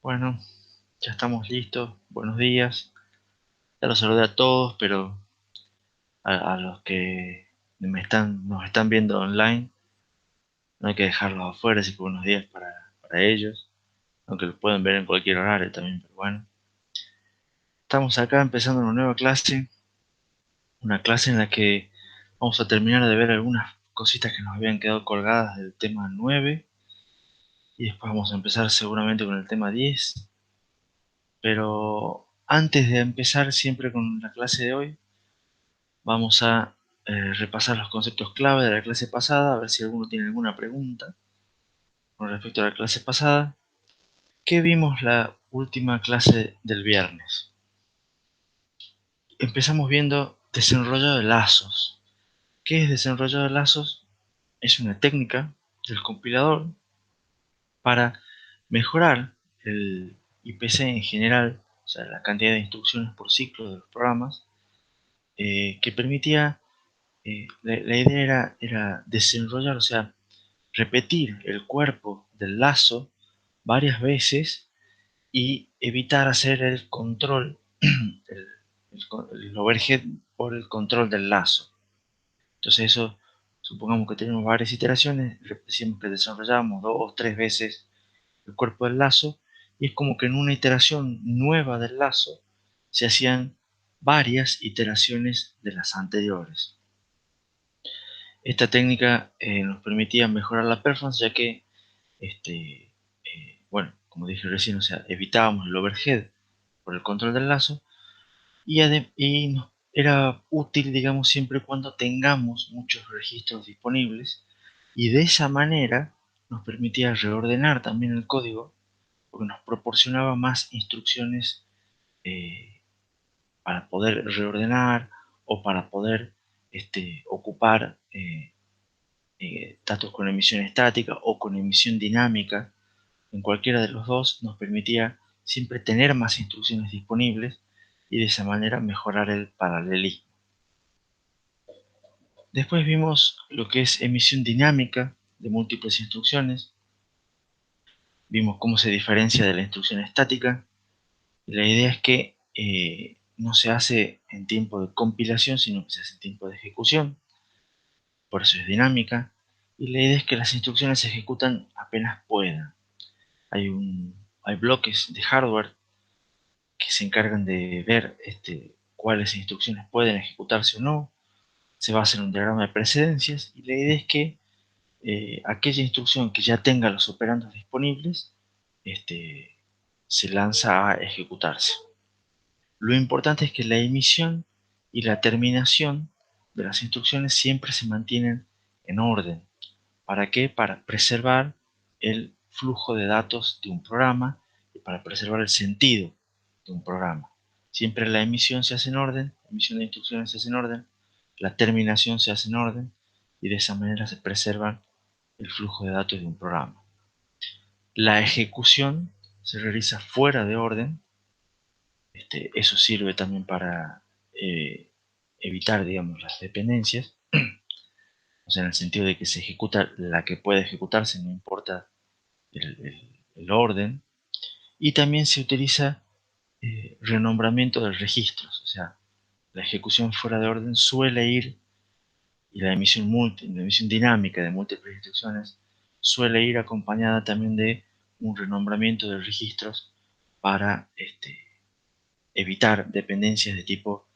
Bueno, ya estamos listos. Buenos días. Ya los saludé a todos, pero a los que nos están viendo online, no hay que dejarlos afuera, así que buenos días para ellos, aunque lo pueden ver en cualquier horario también, pero bueno. Estamos acá empezando una nueva clase, una clase en la que vamos a terminar de ver algunas cositas que nos habían quedado colgadas del tema 9 y después vamos a empezar seguramente con el tema 10. Pero antes de empezar siempre con la clase de hoy, vamos a repasar los conceptos clave de la clase pasada, a ver si alguno tiene alguna pregunta con respecto a la clase pasada. ¿Qué vimos la última clase del viernes? Empezamos viendo desenrollo de lazos. ¿Qué es desenrollo de lazos? Es una técnica del compilador para mejorar el IPC en general, o sea, la cantidad de instrucciones por ciclo de los programas, que permitía, la idea era desenrollar, o sea, repetir el cuerpo del lazo varias veces y evitar hacer el control, el overhead por el control del lazo. Entonces eso, supongamos que tenemos varias iteraciones, decimos que desarrollamos 2 o 3 veces el cuerpo del lazo, y es como que en una iteración nueva del lazo se hacían varias iteraciones de las anteriores. Esta técnica nos permitía mejorar la performance, ya que bueno, como dije recién, o sea, evitábamos el overhead por el control del lazo y era útil, digamos, siempre y cuando tengamos muchos registros disponibles, y de esa manera nos permitía reordenar también el código porque nos proporcionaba más instrucciones eh, para poder reordenar o para poder ocupar datos con emisión estática o con emisión dinámica. En cualquiera de los dos nos permitía siempre tener más instrucciones disponibles y de esa manera mejorar el paralelismo. Después vimos lo que es emisión dinámica de múltiples instrucciones. Vimos cómo se diferencia de la instrucción estática. Y la idea es que no se hace en tiempo de compilación, sino que se hace en tiempo de ejecución. Por eso es dinámica. Y la idea es que las instrucciones se ejecutan apenas puedan. Hay bloques de hardware que se encargan de ver cuáles instrucciones pueden ejecutarse o no. Se va a hacer un diagrama de precedencias y la idea es que aquella instrucción que ya tenga los operandos disponibles se lanza a ejecutarse. Lo importante es que la emisión y la terminación de las instrucciones siempre se mantienen en orden. ¿Para qué? Para preservar el flujo de datos de un programa y para preservar el sentido de un programa. Siempre la emisión se hace en orden, la emisión de instrucciones se hace en orden, la terminación se hace en orden y de esa manera se preserva el flujo de datos de un programa. La ejecución se realiza fuera de orden. Eso sirve también para evitar, digamos, las dependencias, o sea, en el sentido de que se ejecuta la que puede ejecutarse, no importa el orden. Y también se utiliza renombramiento de registros, o sea, la ejecución fuera de orden suele ir, y la la emisión dinámica de múltiples instrucciones suele ir acompañada también de un renombramiento de registros para evitar dependencias de tipo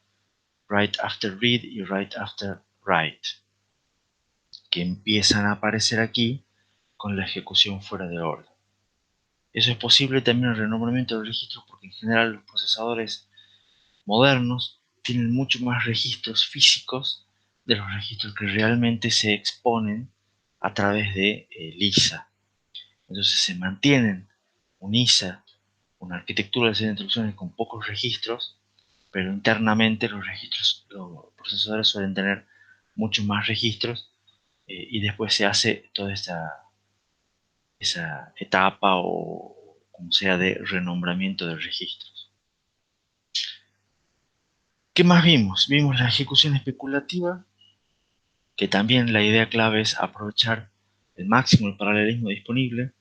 write after read y write after write, que empiezan a aparecer aquí con la ejecución fuera de orden. Eso es posible también el renombramiento de registros porque en general los procesadores modernos tienen mucho más registros físicos de los registros que realmente se exponen a través de LISA. Entonces se mantienen un ISA, una arquitectura de serie de instrucciones con pocos registros, pero internamente los los procesadores suelen tener muchos más registros, y después se hace toda esa etapa o como sea de renombramiento de registros. ¿Qué más vimos? Vimos la ejecución especulativa, que también la idea clave es aprovechar el máximo el paralelismo disponible.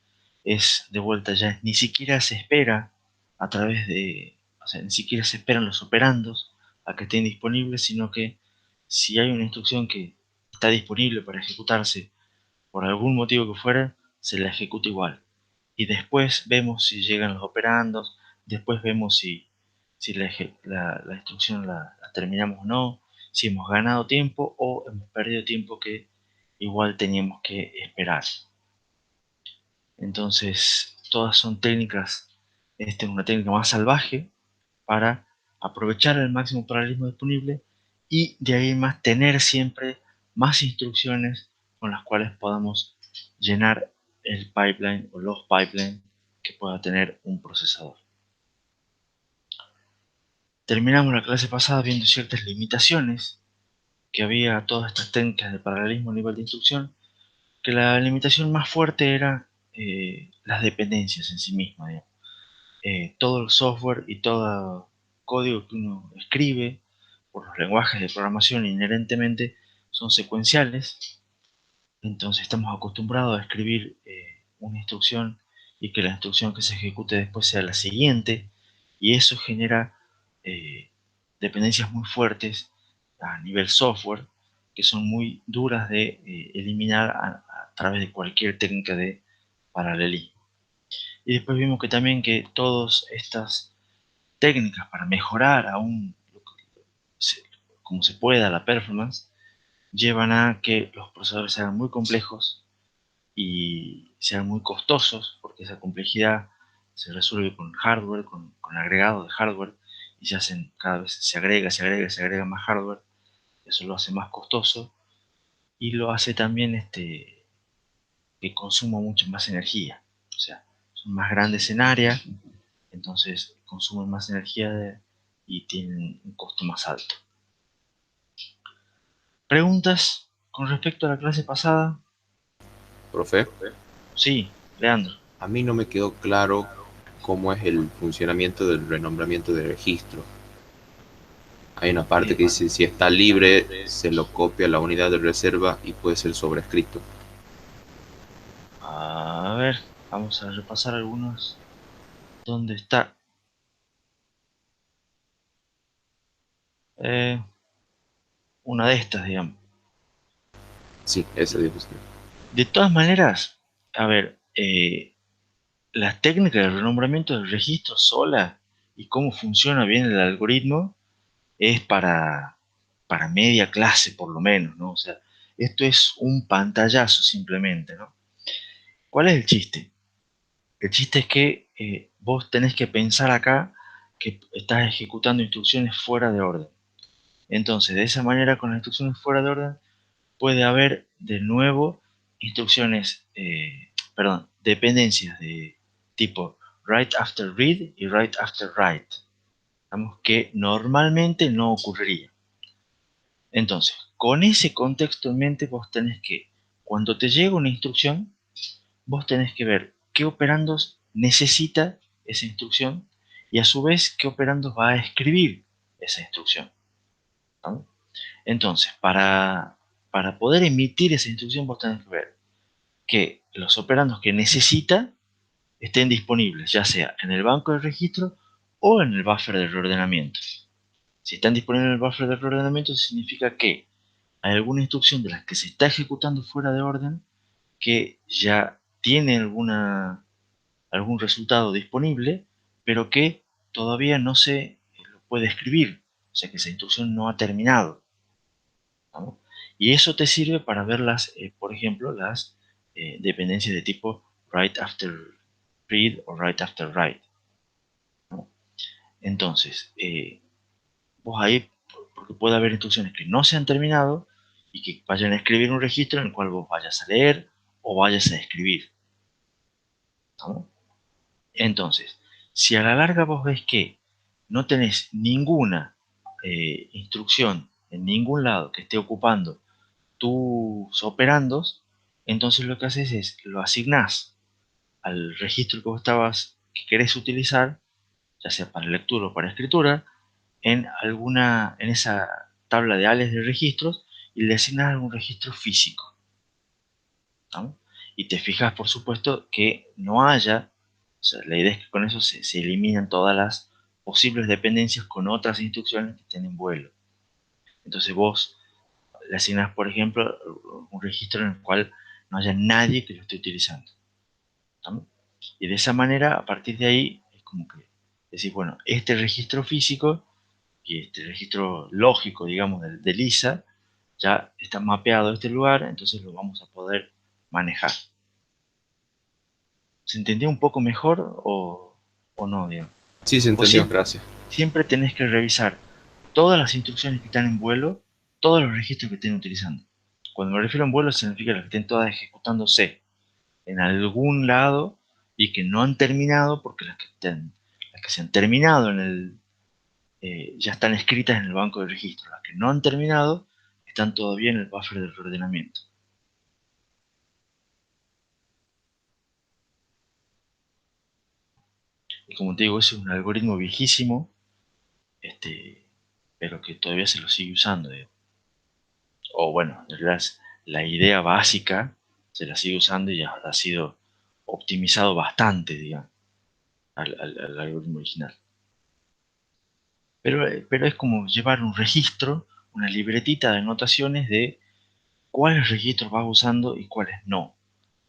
es de vuelta ya, ni siquiera se espera a través de, o sea, ni siquiera se esperan los operandos a que estén disponibles, sino que si hay una instrucción que está disponible para ejecutarse por algún motivo que fuera, se la ejecuta igual. Y después vemos si llegan los operandos, después vemos si la instrucción la terminamos o no, si hemos ganado tiempo o hemos perdido tiempo que igual teníamos que esperar. Entonces, todas son técnicas, esta es una técnica más salvaje para aprovechar el máximo paralelismo disponible y de ahí en más tener siempre más instrucciones con las cuales podamos llenar el pipeline o los pipelines que pueda tener un procesador. Terminamos la clase pasada viendo ciertas limitaciones que había a todas estas técnicas de paralelismo a nivel de instrucción, que la limitación más fuerte era las dependencias en sí mismas, digamos. Todo el software y todo código que uno escribe por los lenguajes de programación inherentemente son secuenciales. Entonces estamos acostumbrados a escribir una instrucción y que la instrucción que se ejecute después sea la siguiente, y eso genera eh, dependencias muy fuertes a nivel software que son muy duras de eliminar a través de cualquier técnica de paralelismo. Y después vimos que también que todas estas técnicas para mejorar aún como se pueda la performance llevan a que los procesadores sean muy complejos y sean muy costosos, porque esa complejidad se resuelve con hardware, con agregado de hardware, y se hacen, cada vez se agrega más hardware, eso lo hace más costoso y lo hace también que consuma mucho más energía, o sea, son más grandes en área, entonces consumen más energía y tienen un costo más alto. ¿Preguntas con respecto a la clase pasada? Profe, Sí, Leandro. a mí no me quedó claro cómo es el funcionamiento del renombramiento de registro. Hay una parte que dice si está libre, se lo copia a la unidad de reserva y puede ser sobrescrito. A ver, vamos a repasar algunos. ¿Dónde está? Eh, una de estas, digamos. Sí, esa diapositiva. De todas maneras, a ver, las técnicas de renombramiento del registro sola y cómo funciona bien el algoritmo es para media clase por lo menos, ¿no? O sea, esto es un pantallazo simplemente, ¿no? ¿Cuál es el chiste? El chiste es que vos tenés que pensar acá que estás ejecutando instrucciones fuera de orden. Entonces, de esa manera, con las instrucciones fuera de orden, puede haber de nuevo instrucciones, perdón, dependencias de tipo write after read y write after write, digamos que normalmente no ocurriría. Entonces, con ese contexto en mente, vos tenés que, cuando te llega una instrucción, vos tenés que ver qué operandos necesita esa instrucción y a su vez qué operandos va a escribir esa instrucción, ¿no? Entonces, para poder emitir esa instrucción, vos tenés que ver que los operandos que necesita estén disponibles, ya sea en el banco de registro o en el buffer de reordenamiento. Si están disponibles en el buffer de reordenamiento, significa que hay alguna instrucción de las que se está ejecutando fuera de orden que ya tiene algún resultado disponible, pero que todavía no se lo puede escribir. O sea que esa instrucción no ha terminado, ¿no? Y eso te sirve para ver por ejemplo, las dependencias de tipo write after read o write after write, ¿no? Entonces, vos ahí, porque puede haber instrucciones que no se han terminado y que vayan a escribir un registro en el cual vos vayas a leer o vayas a escribir, ¿no? Entonces, si a la larga vos ves que no tenés ninguna instrucción en ningún lado que esté ocupando tus operandos, entonces lo que haces es lo asignás al registro que vos que querés utilizar, ya sea para lectura o para escritura, en esa tabla de alias de registros y le asignas algún registro físico, ¿no? Y te fijas, por supuesto, que no haya, o sea, la idea es que con eso se eliminan todas las posibles dependencias con otras instrucciones que estén en vuelo. Entonces vos le asignás, por ejemplo, un registro en el cual no haya nadie que lo esté utilizando. ¿No? Y de esa manera, a partir de ahí, es como que decís, bueno, este registro físico y este registro lógico, digamos, del ISA, ya está mapeado a este lugar, entonces lo vamos a poder manejar. ¿Se entendió un poco mejor o no, digamos? Sí, se Vos entendió, siempre, gracias. siempre tenés que revisar todas las instrucciones que están en vuelo, todos los registros que estén utilizando. Cuando me refiero a en vuelo, significa que estén todas ejecutándose en algún lado y que no han terminado, porque las que se han terminado ya están escritas en el banco de registro. Las que no han terminado están todavía en el buffer del ordenamiento. Y como te digo, ese es un algoritmo viejísimo, este, pero que todavía se lo sigue usando. O bueno, en realidad la idea básica se la sigue usando y ya ha sido optimizado bastante, digamos, al algoritmo original. Pero es como llevar un registro, una libretita de anotaciones de cuáles registros vas usando y cuáles no,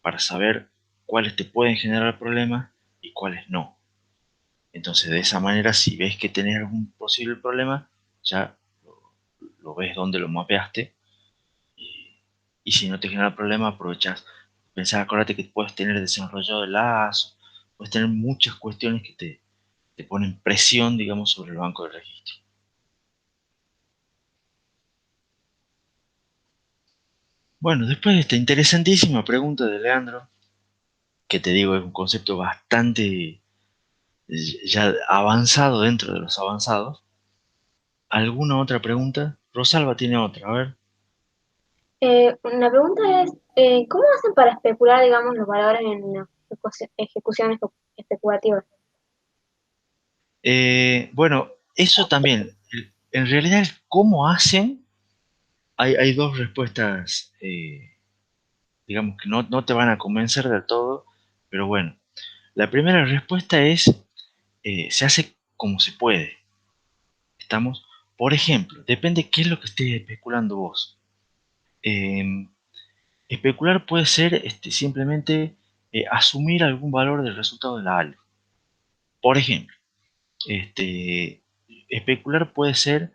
para saber cuáles te pueden generar problemas y cuáles no. Entonces, de esa manera, si ves que tenés algún posible problema, ya lo ves donde lo mapeaste. Y, y si no te genera problema, aprovechas. Pensar, acuérdate que puedes tener desarrollado el lazo, puedes tener muchas cuestiones que te ponen presión, digamos, sobre el banco de registro. Bueno, después de esta interesantísima pregunta de Leandro, que te digo es un concepto bastante ya avanzado dentro de los avanzados, ¿alguna otra pregunta? Rosalba tiene otra, a ver. La pregunta es, ¿cómo hacen para especular, digamos, los valores en las ejecuciones especulativas? Bueno, eso también, en realidad, ¿cómo hacen? Hay dos respuestas, digamos, que no te van a convencer del todo, pero bueno, la primera respuesta es, se hace como se puede, ¿estamos? Por ejemplo, depende qué es lo que estés especulando vos. Eh, Especular puede ser simplemente asumir algún valor del resultado de la algo. Por ejemplo, especular puede ser,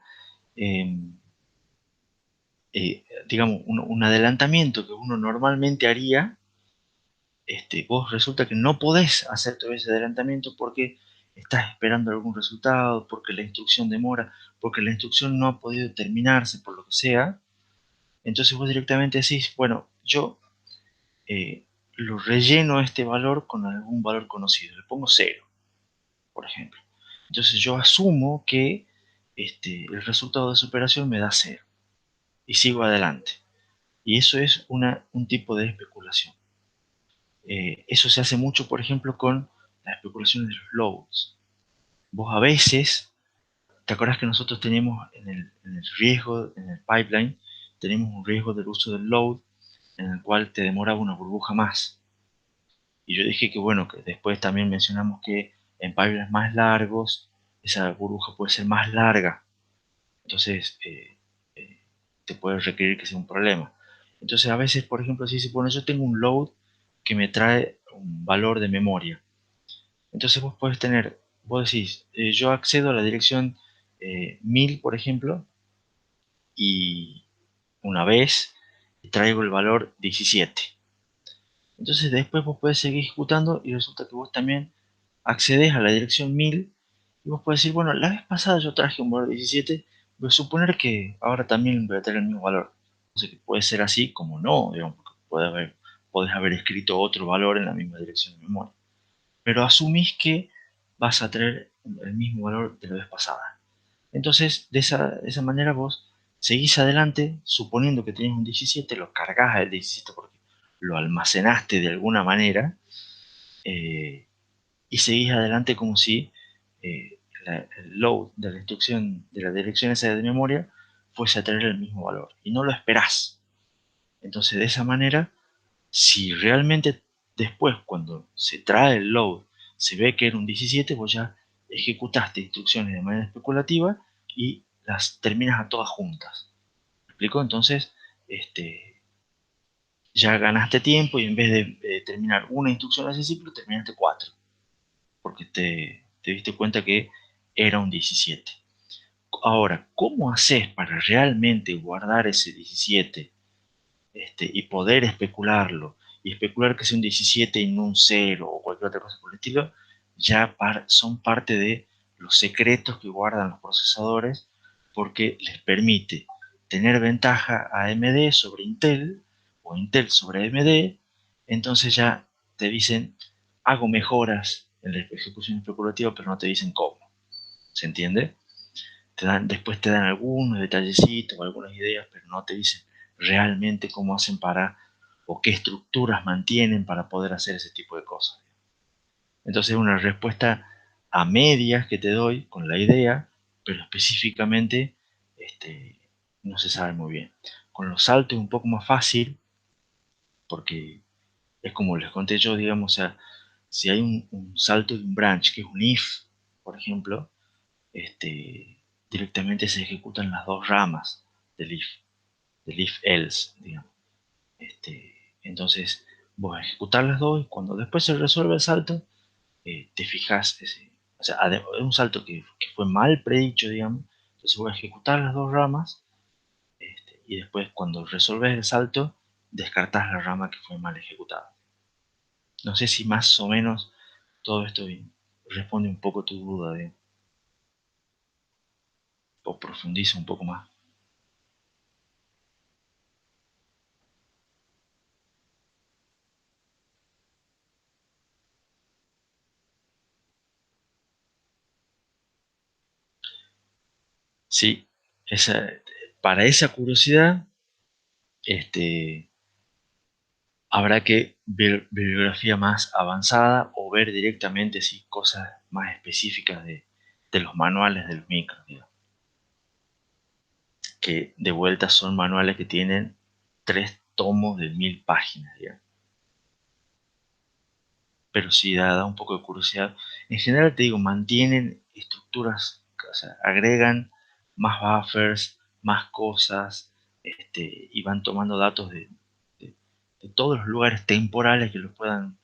eh, digamos, un adelantamiento que uno normalmente haría. Vos resulta que no podés hacer todo ese adelantamiento porque estás esperando algún resultado, porque la instrucción demora, porque la instrucción no ha podido terminarse por lo que sea. Entonces vos directamente decís, bueno, yo eh, lo relleno este valor con algún valor conocido, le pongo 0, por ejemplo. Entonces yo asumo que el resultado de esa operación me da 0 y sigo adelante. Y eso es un tipo de especulación. Eso se hace mucho, por ejemplo, con las especulaciones de los loads. Vos a veces, ¿te acordás que nosotros tenemos en el riesgo, en el pipeline, tenemos un riesgo del uso del load en el cual te demoraba una burbuja más? Y yo dije que bueno, que después también mencionamos que en pipelines más largos, esa burbuja puede ser más larga. Entonces, eh, te puede requerir que sea un problema. Entonces, a veces, por ejemplo, si se pone, yo tengo un load que me trae un valor de memoria. Entonces, vos podés tener, vos decís, yo accedo a la dirección 1000, por ejemplo, y una vez traigo el valor 17. Entonces, después vos podés seguir ejecutando y resulta que vos también accedes a la dirección 1000 y vos podés decir, bueno, la vez pasada yo traje un valor 17, voy a suponer que ahora también voy a tener el mismo valor. O sea que puede ser así como no, digamos, porque podés haber escrito otro valor en la misma dirección de memoria. Pero asumís que vas a tener el mismo valor de la vez pasada. Entonces, de esa manera vos seguís adelante, suponiendo que tenés un 17, lo cargas al 17 porque lo almacenaste de alguna manera, eh, y seguís adelante como si el load de la instrucción de la dirección esa de memoria fuese a tener el mismo valor y no lo esperás. Entonces de esa manera Si realmente después, cuando se trae el load, se ve que era un 17, vos ya ejecutaste instrucciones de manera especulativa y las terminas a todas juntas. ¿Me explico? Entonces, ya ganaste tiempo y en vez de terminar una instrucción de ese ciclo, terminaste 4, porque te diste cuenta que era un 17. Ahora, ¿cómo haces para realmente guardar ese 17 y poder especularlo? Y especular que sea un 17 y no un 0 o cualquier otra cosa por el estilo, ya son parte de los secretos que guardan los procesadores, porque les permite tener ventaja a AMD sobre Intel o Intel sobre AMD. Entonces ya te dicen, hago mejoras en la ejecución especulativa, pero no te dicen cómo. ¿Se entiende? Después te dan algunos detallecitos o algunas ideas, pero no te dicen realmente cómo hacen para, o qué estructuras mantienen para poder hacer ese tipo de cosas. Entonces es una respuesta a medias que te doy con la idea, pero específicamente no se sabe muy bien. Con los saltos es un poco más fácil, porque es como les conté yo, digamos, o sea, si hay un salto de un branch, que es un if, por ejemplo, directamente se ejecutan las dos ramas del if else, digamos. Entonces, vos ejecutar las dos y cuando después se resuelve el salto, te fijas, o sea, es un salto que fue mal predicho, digamos. Entonces voy a ejecutar las dos ramas y después cuando resolves el salto, descartas la rama que fue mal ejecutada. No sé si más o menos todo esto responde un poco a tu duda, o profundiza un poco más. Sí, para esa curiosidad, habrá que ver bibliografía más avanzada o ver directamente cosas más específicas de los manuales del micro, digamos, que de vuelta son manuales que tienen 3 tomos de 1000 páginas, digamos. Pero sí da un poco de curiosidad. En general te digo, mantienen estructuras, o sea, agregan más buffers, más cosas, y van tomando datos de- de todos los lugares temporales que los puedan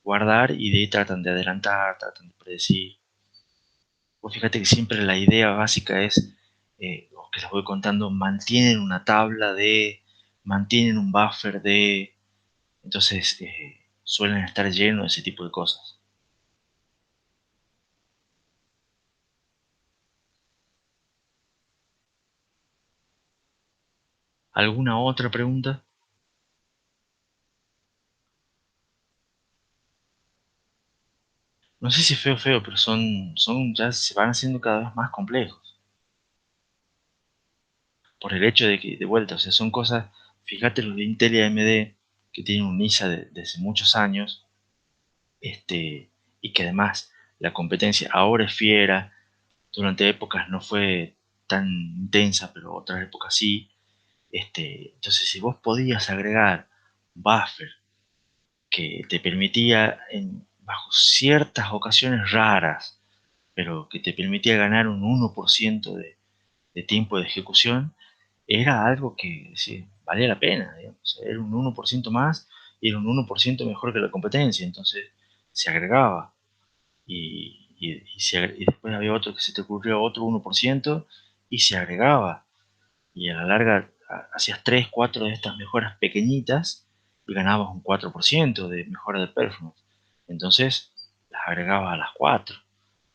guardar y de ahí tratan de adelantar, tratan de predecir. Pues fíjate que siempre la idea básica es, lo que les voy contando, mantienen un buffer de, entonces suelen estar llenos de ese tipo de cosas. ¿Alguna otra pregunta? No sé si feo, feo, pero ya se van haciendo cada vez más complejos. Por el hecho de que, de vuelta, o sea, son cosas, fíjate los de Intel y AMD, que tienen un ISA de hace muchos años, y que además la competencia ahora es fiera, durante épocas no fue tan intensa, pero otras épocas sí. Entonces, si vos podías agregar buffer que te permitía, bajo ciertas ocasiones raras, pero que te permitía ganar un 1% de tiempo de ejecución, era algo que sí, valía la pena, digamos. Era un 1% más y era un 1% mejor que la competencia, entonces se agregaba. Y después había otro que se te ocurrió otro 1% y se agregaba. Y a la larga hacías 3 4 de estas mejoras pequeñitas y ganabas un 4% de mejora de performance. Entonces las agregabas a las 4,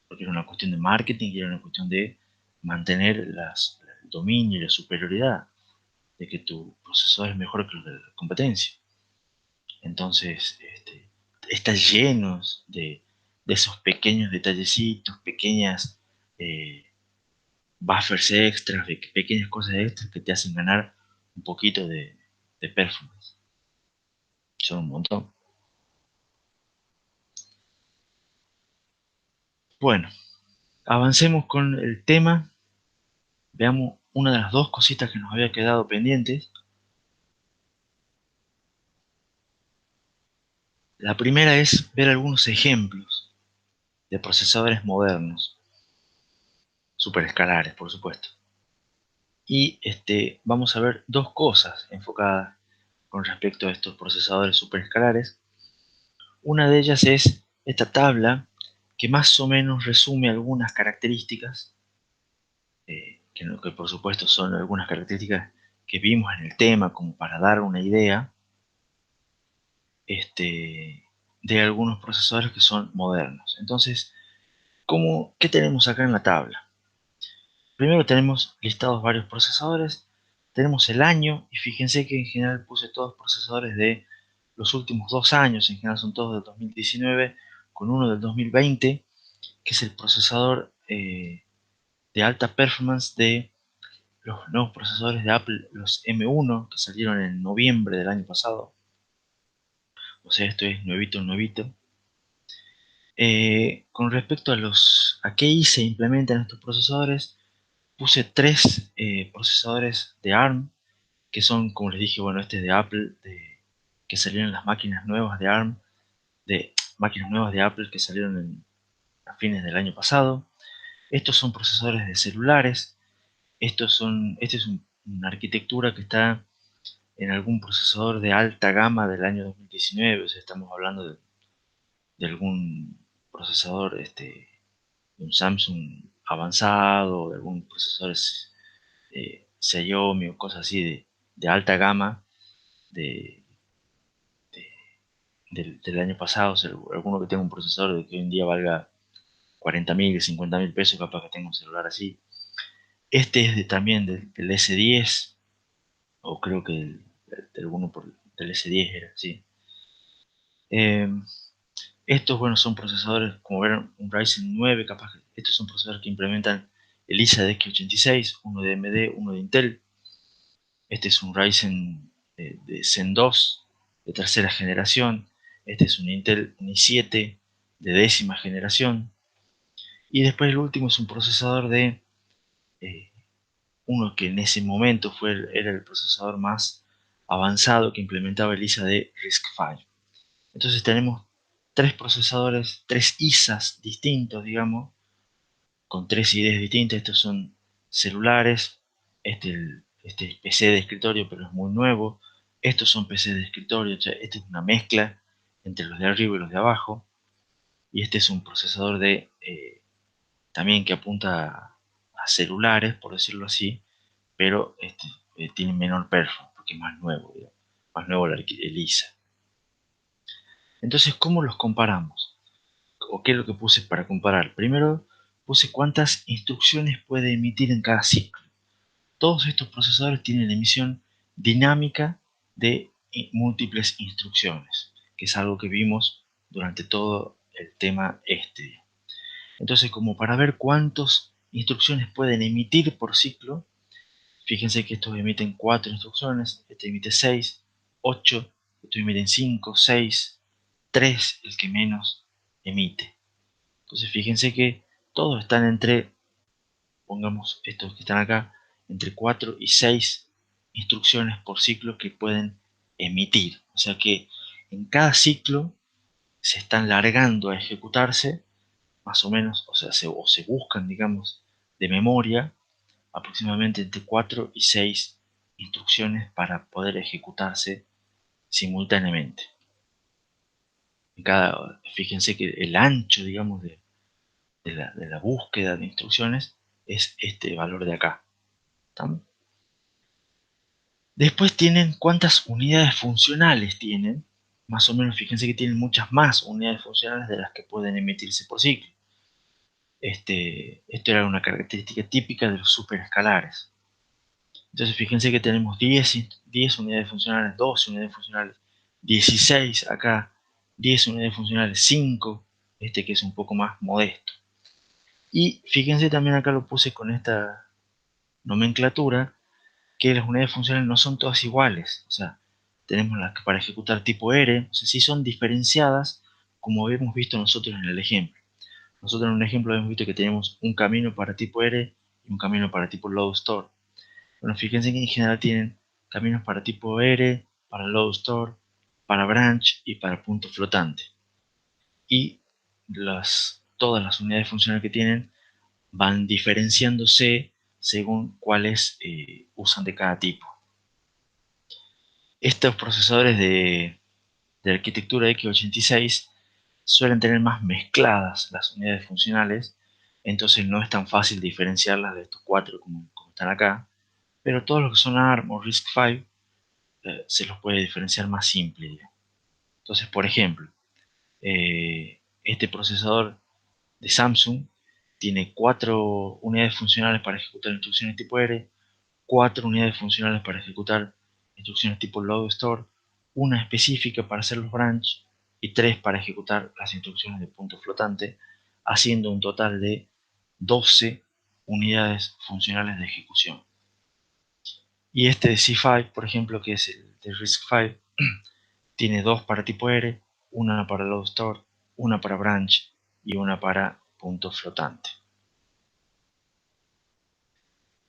porque era una cuestión de marketing y era una cuestión de mantener el dominio y la superioridad, de que tu procesador es mejor que los de la competencia. Entonces, está lleno de esos pequeños detallecitos, pequeñas buffers extras, pequeñas cosas extras que te hacen ganar un poquito de performance. Son un montón. Bueno, avancemos con el tema. Veamos una de las dos cositas que nos había quedado pendientes. La primera es ver algunos ejemplos de procesadores modernos, superescalares, por supuesto. Y vamos a ver dos cosas enfocadas con respecto a estos procesadores superescalares. Una de ellas es esta tabla que más o menos resume algunas características, que por supuesto son algunas características que vimos en el tema como para dar una idea de algunos procesadores que son modernos. Entonces, ¿qué tenemos acá en la tabla? Primero tenemos listados varios procesadores, tenemos el año, y fíjense que en general puse todos procesadores de los últimos 2 años, en general son todos del 2019, con uno del 2020, que es el procesador de alta performance de los nuevos procesadores de Apple, los M1, que salieron en noviembre del año pasado. O sea, esto es nuevito, nuevito. Con respecto a qué se implementan estos procesadores, puse 3 procesadores de ARM, que son, como les dije, bueno, este es de Apple, que salieron en las máquinas nuevas de ARM, de máquinas nuevas de Apple que salieron a fines del año pasado. Estos son procesadores de celulares. Este es una arquitectura que está en algún procesador de alta gama del año 2019. O sea, estamos hablando de algún procesador de un Samsung avanzado, de algún procesador Xiaomi o cosas así de alta gama de, de- del año pasado. O sea, alguno que tenga un procesador de que hoy en día valga 40.000, 50.000 pesos, capaz que tenga un celular así. Este es también del S10, o creo que del S10 era, sí. Eh, Estos, bueno, son procesadores, como ver, un Ryzen 9, capaz que estos son procesadores que implementan el ISA X86, uno de AMD, uno de Intel. Este es un Ryzen de Zen 2 de tercera generación. Este es un Intel un i7 de décima generación. Y después el último es un procesador de eh, uno que en ese momento era el procesador más avanzado que implementaba el ISA de RISC-V. Entonces tenemos 3 procesadores, 3 ISAs distintos, digamos, con 3 IDs distintas. Estos son celulares, este es PC de escritorio, pero es muy nuevo. Estos son PC de escritorio, o sea, esta es una mezcla entre los de arriba y los de abajo. Y este es un procesador también que apunta a celulares, por decirlo así, pero tiene menor performance, porque es más nuevo, digamos, más nuevo el ISA. Entonces, ¿cómo los comparamos? ¿O qué es lo que puse para comparar? Primero, puse cuántas instrucciones puede emitir en cada ciclo. Todos estos procesadores tienen emisión dinámica de múltiples instrucciones, que es algo que vimos durante todo el tema Entonces, como para ver cuántas instrucciones pueden emitir por ciclo, fíjense que estos emiten 4 instrucciones, este emite 6, 8, estos emiten 5, 6, 3, el que menos emite. Entonces fíjense que todos están pongamos estos que están acá, entre 4 y 6 instrucciones por ciclo que pueden emitir. O sea que en cada ciclo se están largando a ejecutarse, más o menos, o sea, se buscan, digamos, de memoria, aproximadamente entre 4 y 6 instrucciones para poder ejecutarse simultáneamente. Fíjense que el ancho, digamos, de la búsqueda de instrucciones es este valor de acá. ¿Tá? Después tienen cuántas unidades funcionales tienen. Más o menos, fíjense que tienen muchas más unidades funcionales de las que pueden emitirse por ciclo. Esto era una característica típica de los superescalares. Entonces fíjense que tenemos 10 unidades funcionales, 12 unidades funcionales, 16 acá, 10 unidades funcionales, 5, que es un poco más modesto. Y fíjense también acá lo puse con esta nomenclatura, que las unidades funcionales no son todas iguales. O sea, tenemos las que para ejecutar tipo R, o sea, sí son diferenciadas, como habíamos visto nosotros en el ejemplo. Nosotros en un ejemplo hemos visto que tenemos un camino para tipo R y un camino para tipo load store. Bueno, fíjense que en general tienen caminos para tipo R, para load store, para branch y para punto flotante. Y todas las unidades funcionales que tienen van diferenciándose según cuáles usan de cada tipo. Estos procesadores de arquitectura x86 suelen tener más mezcladas las unidades funcionales, entonces no es tan fácil diferenciarlas de estos cuatro como están acá, pero todos los que son ARM o RISC-V se los puede diferenciar más simple, digamos. Entonces, por ejemplo, este procesador de Samsung tiene 4 unidades funcionales para ejecutar instrucciones tipo R, 4 unidades funcionales para ejecutar instrucciones tipo load store, una específica para hacer los branch y 3 para ejecutar las instrucciones de punto flotante, haciendo un total de 12 unidades funcionales de ejecución. Y este de C5, por ejemplo, que es el de RISC-V, tiene 2 para tipo R, una para load store, una para branch y una para punto flotante.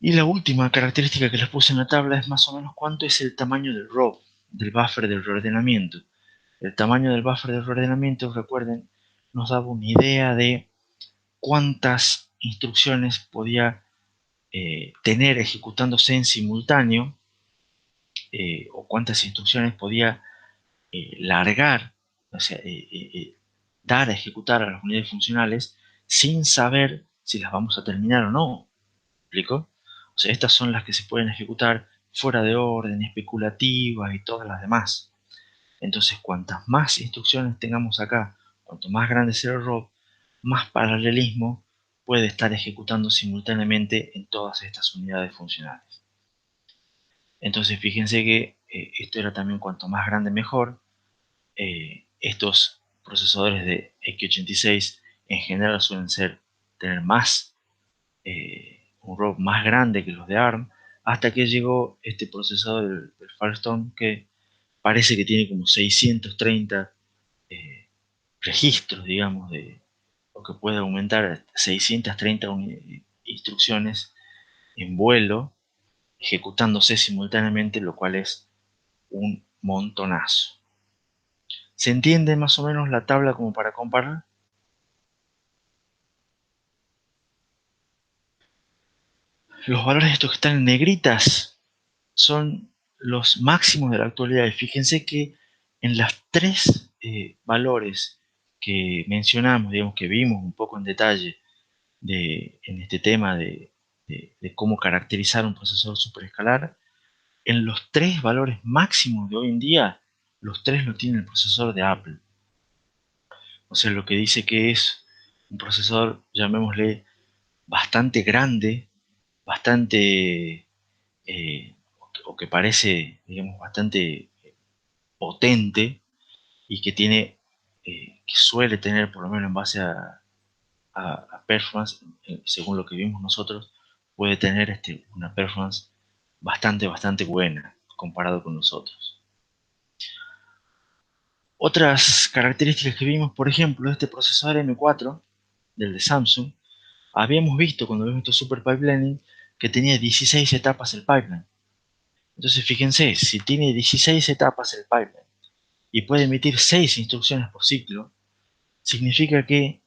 Y la última característica que les puse en la tabla es más o menos cuánto es el tamaño del ROP, del buffer del reordenamiento. El tamaño del buffer del reordenamiento, recuerden, nos daba una idea de cuántas instrucciones podía tener ejecutándose en simultáneo o cuántas instrucciones podía largar, o sea, dar a ejecutar a las unidades funcionales sin saber si las vamos a terminar o no. ¿Me explico? O sea, estas son las que se pueden ejecutar fuera de orden, especulativas y todas las demás. Entonces, cuantas más instrucciones tengamos acá, cuanto más grande sea el ROP, más paralelismo puede estar ejecutando simultáneamente en todas estas unidades funcionales. Entonces, fíjense que esto era también cuanto más grande mejor. Estos procesadores de x86 en general suelen tener un ROP más grande que los de ARM, hasta que llegó este procesador del Firestorm que parece que tiene como 630 registros, digamos, de lo que puede aumentar a 630 instrucciones en vuelo, ejecutándose simultáneamente, lo cual es un montonazo. ¿Se entiende más o menos la tabla como para comparar? Los valores estos que están en negritas son los máximos de la actualidad. Y fíjense que en las tres valores que mencionamos, digamos que vimos un poco en detalle en este tema de cómo caracterizar un procesador superescalar, en los tres valores máximos de hoy en día, los tres lo tiene el procesador de Apple. O sea, lo que dice que es un procesador, llamémosle, bastante grande, bastante, o que parece, digamos, bastante potente y que tiene, que suele tener, por lo menos en base a performance, según lo que vimos nosotros, puede tener una performance bastante buena comparado con nosotros. Otras características que vimos, por ejemplo, este procesador M4 del de Samsung, habíamos visto cuando vimos estos Super Pipelining que tenía 16 etapas el pipeline. Entonces fíjense, si tiene 16 etapas el pipeline y puede emitir 6 instrucciones por ciclo, significa que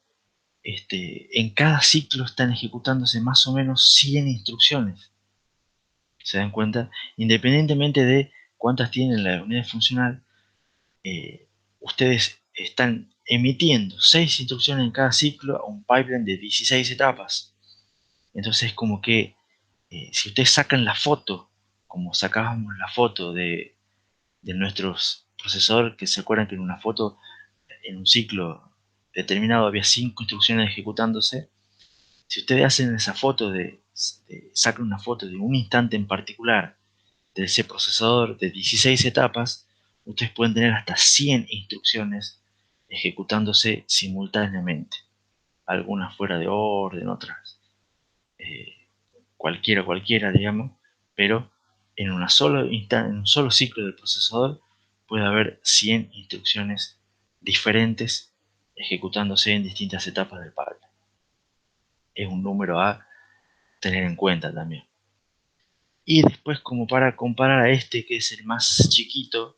en cada ciclo están ejecutándose más o menos 100 instrucciones. ¿Se dan cuenta? Independientemente de cuántas tienen la unidad funcional, ustedes están emitiendo 6 instrucciones en cada ciclo a un pipeline de 16 etapas. Entonces, como que si ustedes sacan la foto, como sacábamos la foto de nuestros procesadores, que se acuerdan que en una foto, en un ciclo determinado, había 5 instrucciones ejecutándose. Si ustedes hacen esa foto sacan una foto de un instante en particular de ese procesador de 16 etapas, ustedes pueden tener hasta 100 instrucciones ejecutándose simultáneamente. Algunas fuera de orden, otras cualquiera, digamos, pero en un solo ciclo del procesador puede haber 100 instrucciones diferentes ejecutándose en distintas etapas del pipeline. Es un número a tener en cuenta también. Y después, como para comparar a este, que es el más chiquito,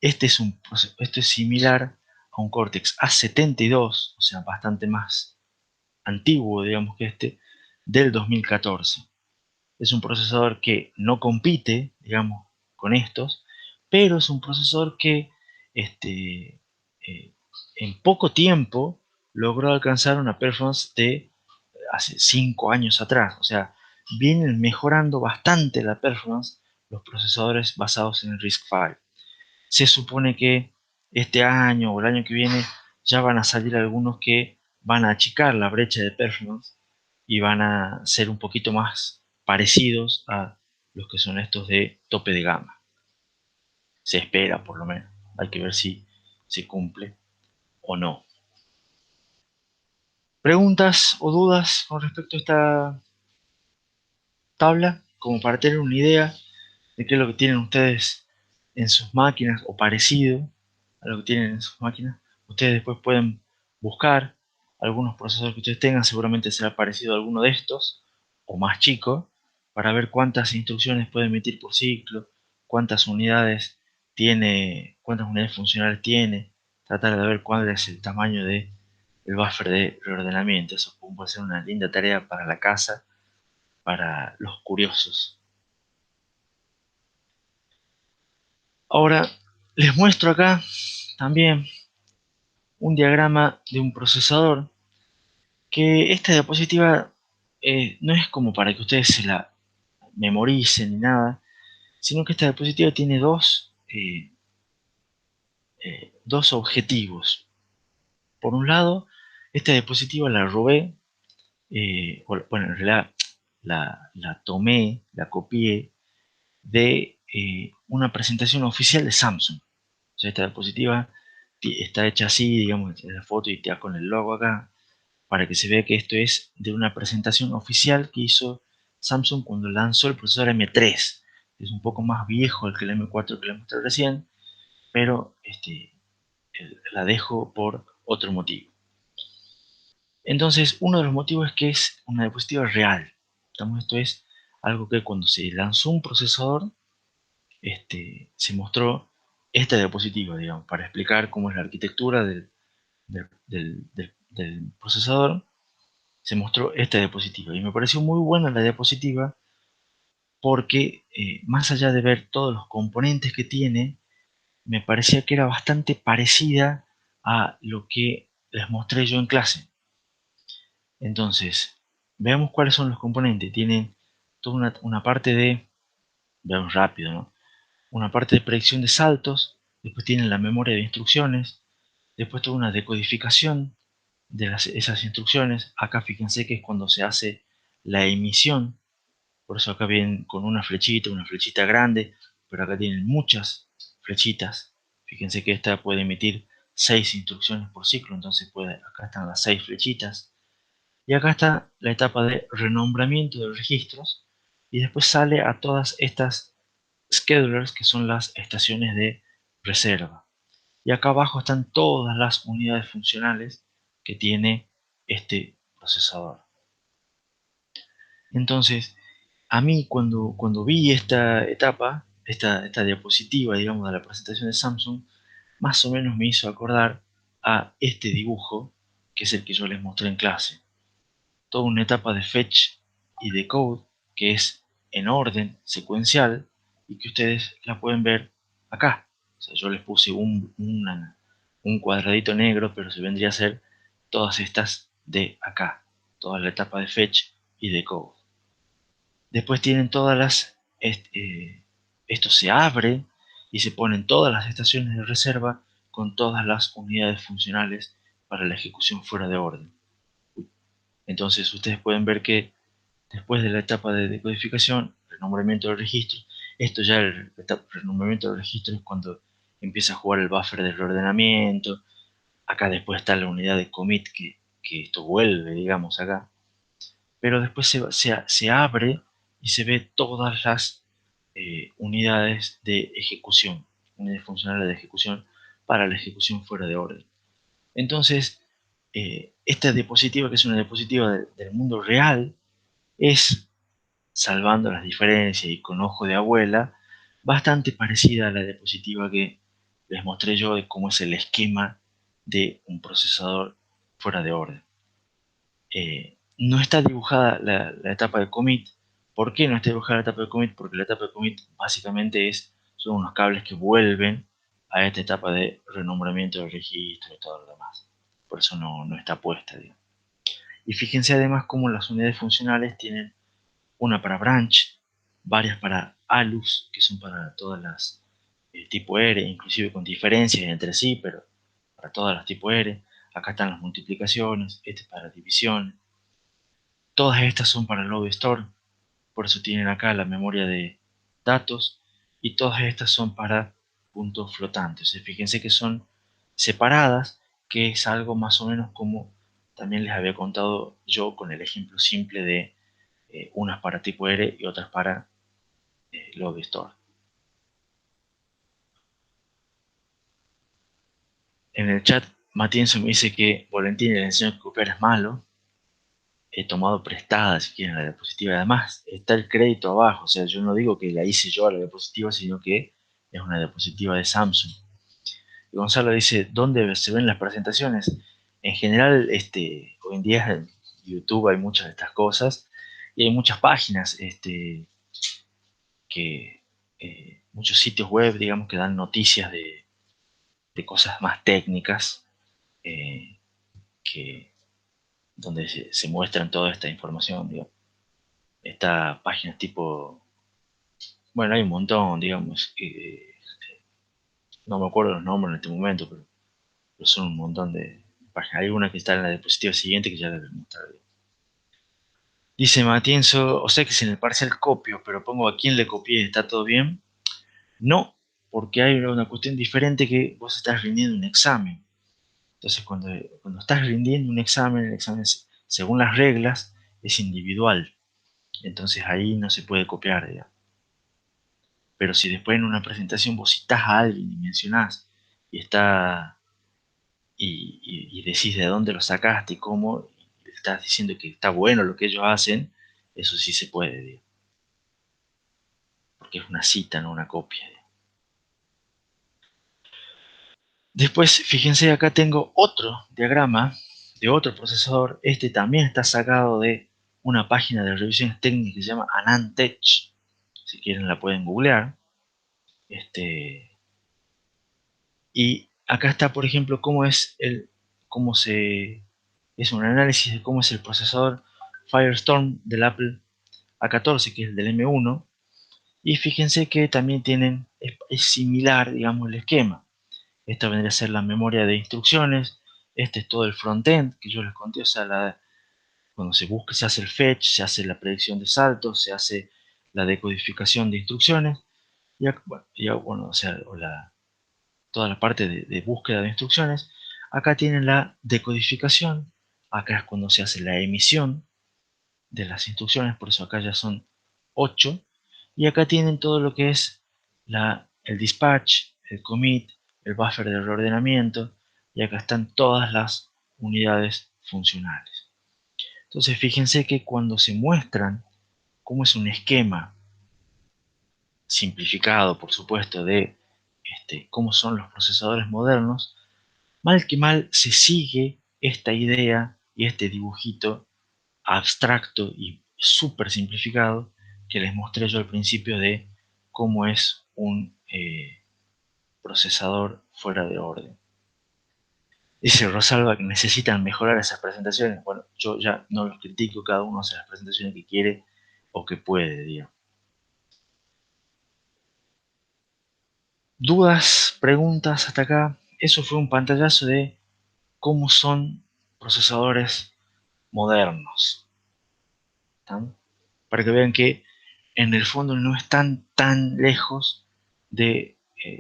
Esto es similar a un Cortex A72, o sea, bastante más antiguo, digamos, que del 2014. Es un procesador que no compite, digamos, con estos, pero es un procesador que eh, en poco tiempo logró alcanzar una performance de hace 5 años atrás. O sea, vienen mejorando bastante la performance los procesadores basados en el RISC-V. Se supone que este año o el año que viene ya van a salir algunos que van a achicar la brecha de performance y van a ser un poquito más parecidos a los que son estos de tope de gama. Se espera, por lo menos. Hay que ver si se cumple o no. ¿Preguntas o dudas con respecto a esta tabla? Como para tener una idea de qué es lo que tienen ustedes en sus máquinas o parecido a lo que tienen en sus máquinas. Ustedes después pueden buscar algunos procesadores que ustedes tengan, seguramente será parecido a alguno de estos o más chico, para ver cuántas instrucciones puede emitir por ciclo, cuántas unidades tiene, cuántas unidades funcionales tiene, tratar de ver cuál es el tamaño del buffer de reordenamiento. Eso puede ser una linda tarea para la casa, para los curiosos. Ahora les muestro acá también un diagrama de un procesador que esta diapositiva no es como para que ustedes se la memoricen ni nada, sino que esta diapositiva tiene dos objetivos. Por un lado, esta diapositiva la robé, bueno, en realidad la tomé, la copié de una presentación oficial de Samsung. O sea, esta diapositiva está hecha así, digamos, en la foto y está con el logo acá, para que se vea que esto es de una presentación oficial que hizo Samsung cuando lanzó el procesador M3. Es un poco más viejo el que el M4 que les mostré recién, pero la dejo por otro motivo. Entonces, uno de los motivos es que es una diapositiva real. Esto es algo que cuando se lanzó un procesador, se mostró esta diapositiva, digamos, para explicar cómo es la arquitectura del procesador. Se mostró esta diapositiva y me pareció muy buena la diapositiva porque más allá de ver todos los componentes que tiene, me parecía que era bastante parecida a lo que les mostré yo en clase. Entonces, veamos cuáles son los componentes. Tiene toda una parte de, veamos rápido, ¿no? Una parte de predicción de saltos, después tiene la memoria de instrucciones, después toda una decodificación de esas instrucciones. Acá fíjense que es cuando se hace la emisión, por eso acá vienen con una flechita grande, pero acá tienen muchas flechitas. Fíjense que esta puede emitir 6 instrucciones por ciclo, entonces acá están las 6 flechitas. Y acá está la etapa de renombramiento de registros, y después sale a todas estas schedulers, que son las estaciones de reserva. Y acá abajo están todas las unidades funcionales que tiene este procesador. Entonces, a mí cuando vi esta etapa, esta diapositiva, digamos, de la presentación de Samsung, más o menos me hizo acordar a este dibujo, que es el que yo les mostré en clase. Toda una etapa de fetch y decode que es en orden secuencial y que ustedes la pueden ver acá. O sea, yo les puse un cuadradito negro, pero se vendría a ser todas estas de acá, toda la etapa de fetch y decode. Después tienen todas esto se abre y se ponen todas las estaciones de reserva con todas las unidades funcionales para la ejecución fuera de orden. Entonces ustedes pueden ver que después de la etapa de decodificación, renombramiento del registro, esto ya el renombramiento del registro es cuando empieza a jugar el buffer del reordenamiento. Acá después está la unidad de commit que esto vuelve, digamos, acá. Pero después se abre y se ve todas las unidades de ejecución, unidades funcionales de ejecución para la ejecución fuera de orden. Entonces, esta diapositiva, que es una diapositiva del mundo real, es, salvando las diferencias y con ojo de abuela, bastante parecida a la diapositiva que les mostré yo de cómo es el esquema de un procesador fuera de orden. No está dibujada la etapa de commit. ¿Por qué no está dibujada la etapa de commit? Porque la etapa de commit básicamente son unos cables que vuelven a esta etapa de renombramiento del registro y todo lo demás. Por eso no está puesta, digamos. Y fíjense además cómo las unidades funcionales tienen una para branch, varias para ALUs, que son para todas las tipo R, inclusive con diferencias entre sí, pero para todas las tipo R. Acá están las multiplicaciones, este es para división. Todas estas son para load store, por eso tienen acá la memoria de datos, y todas estas son para puntos flotantes. Fíjense que son separadas, que es algo más o menos como también les había contado yo con el ejemplo simple de unas para tipo R y otras para load store. En el chat, Matienzo me dice que Valentín le enseñó que copiar es malo. He tomado prestada, si quieren, la diapositiva. Además, está el crédito abajo. O sea, yo no digo que la hice yo a la diapositiva, sino que es una diapositiva de Samsung. Y Gonzalo dice, ¿dónde se ven las presentaciones? En general, hoy en día en YouTube hay muchas de estas cosas. Y hay muchas páginas, muchos sitios web, digamos, que dan noticias de cosas más técnicas, donde se muestran toda esta información, digamos. Esta página tipo, bueno, hay un montón, digamos, no me acuerdo los nombres en este momento, pero son un montón de páginas. Hay una que está en la diapositiva siguiente que ya les voy a mostrar. Dice Matienzo, o sea que si en el parcial copio, pero pongo a quién le copié, ¿está todo bien? No, porque hay una cuestión diferente, que vos estás rindiendo un examen. Entonces, cuando estás rindiendo un examen, el examen, según las reglas, es individual. Entonces ahí no se puede copiar, digamos. Pero si después en una presentación vos citás a alguien y mencionás y decís de dónde lo sacaste y cómo, y le estás diciendo que está bueno lo que ellos hacen, eso sí se puede, digamos. Porque es una cita, no una copia, digamos. Después, fíjense, acá tengo otro diagrama de otro procesador. Este también está sacado de una página de revisiones técnicas que se llama AnandTech. Si quieren la pueden googlear. Y acá está, por ejemplo, es un análisis de cómo es el procesador Firestorm del Apple A14, que es el del M1. Y fíjense que también es similar, digamos, el esquema. Esta vendría a ser la memoria de instrucciones. Este es todo el frontend que yo les conté. O sea, cuando se busca, se hace el fetch, se hace la predicción de saltos, se hace la decodificación de instrucciones. Toda la parte de búsqueda de instrucciones. Acá tienen la decodificación. Acá es cuando se hace la emisión de las instrucciones. Por eso acá ya son 8. Y acá tienen todo lo que es el dispatch, el commit, el buffer de reordenamiento. Y acá están todas las unidades funcionales. Entonces fíjense que cuando se muestran cómo es un esquema simplificado, por supuesto, de cómo son los procesadores modernos, mal que mal se sigue esta idea y este dibujito abstracto y súper simplificado que les mostré yo al principio de cómo es un procesador fuera de orden. Dice Rosalba que necesitan mejorar esas presentaciones. Bueno, yo ya no los critico, cada uno hace las presentaciones que quiere o que puede, digamos. ¿Dudas, preguntas hasta acá? Eso fue un pantallazo de cómo son procesadores modernos. ¿Están? Para que vean que en el fondo no están tan lejos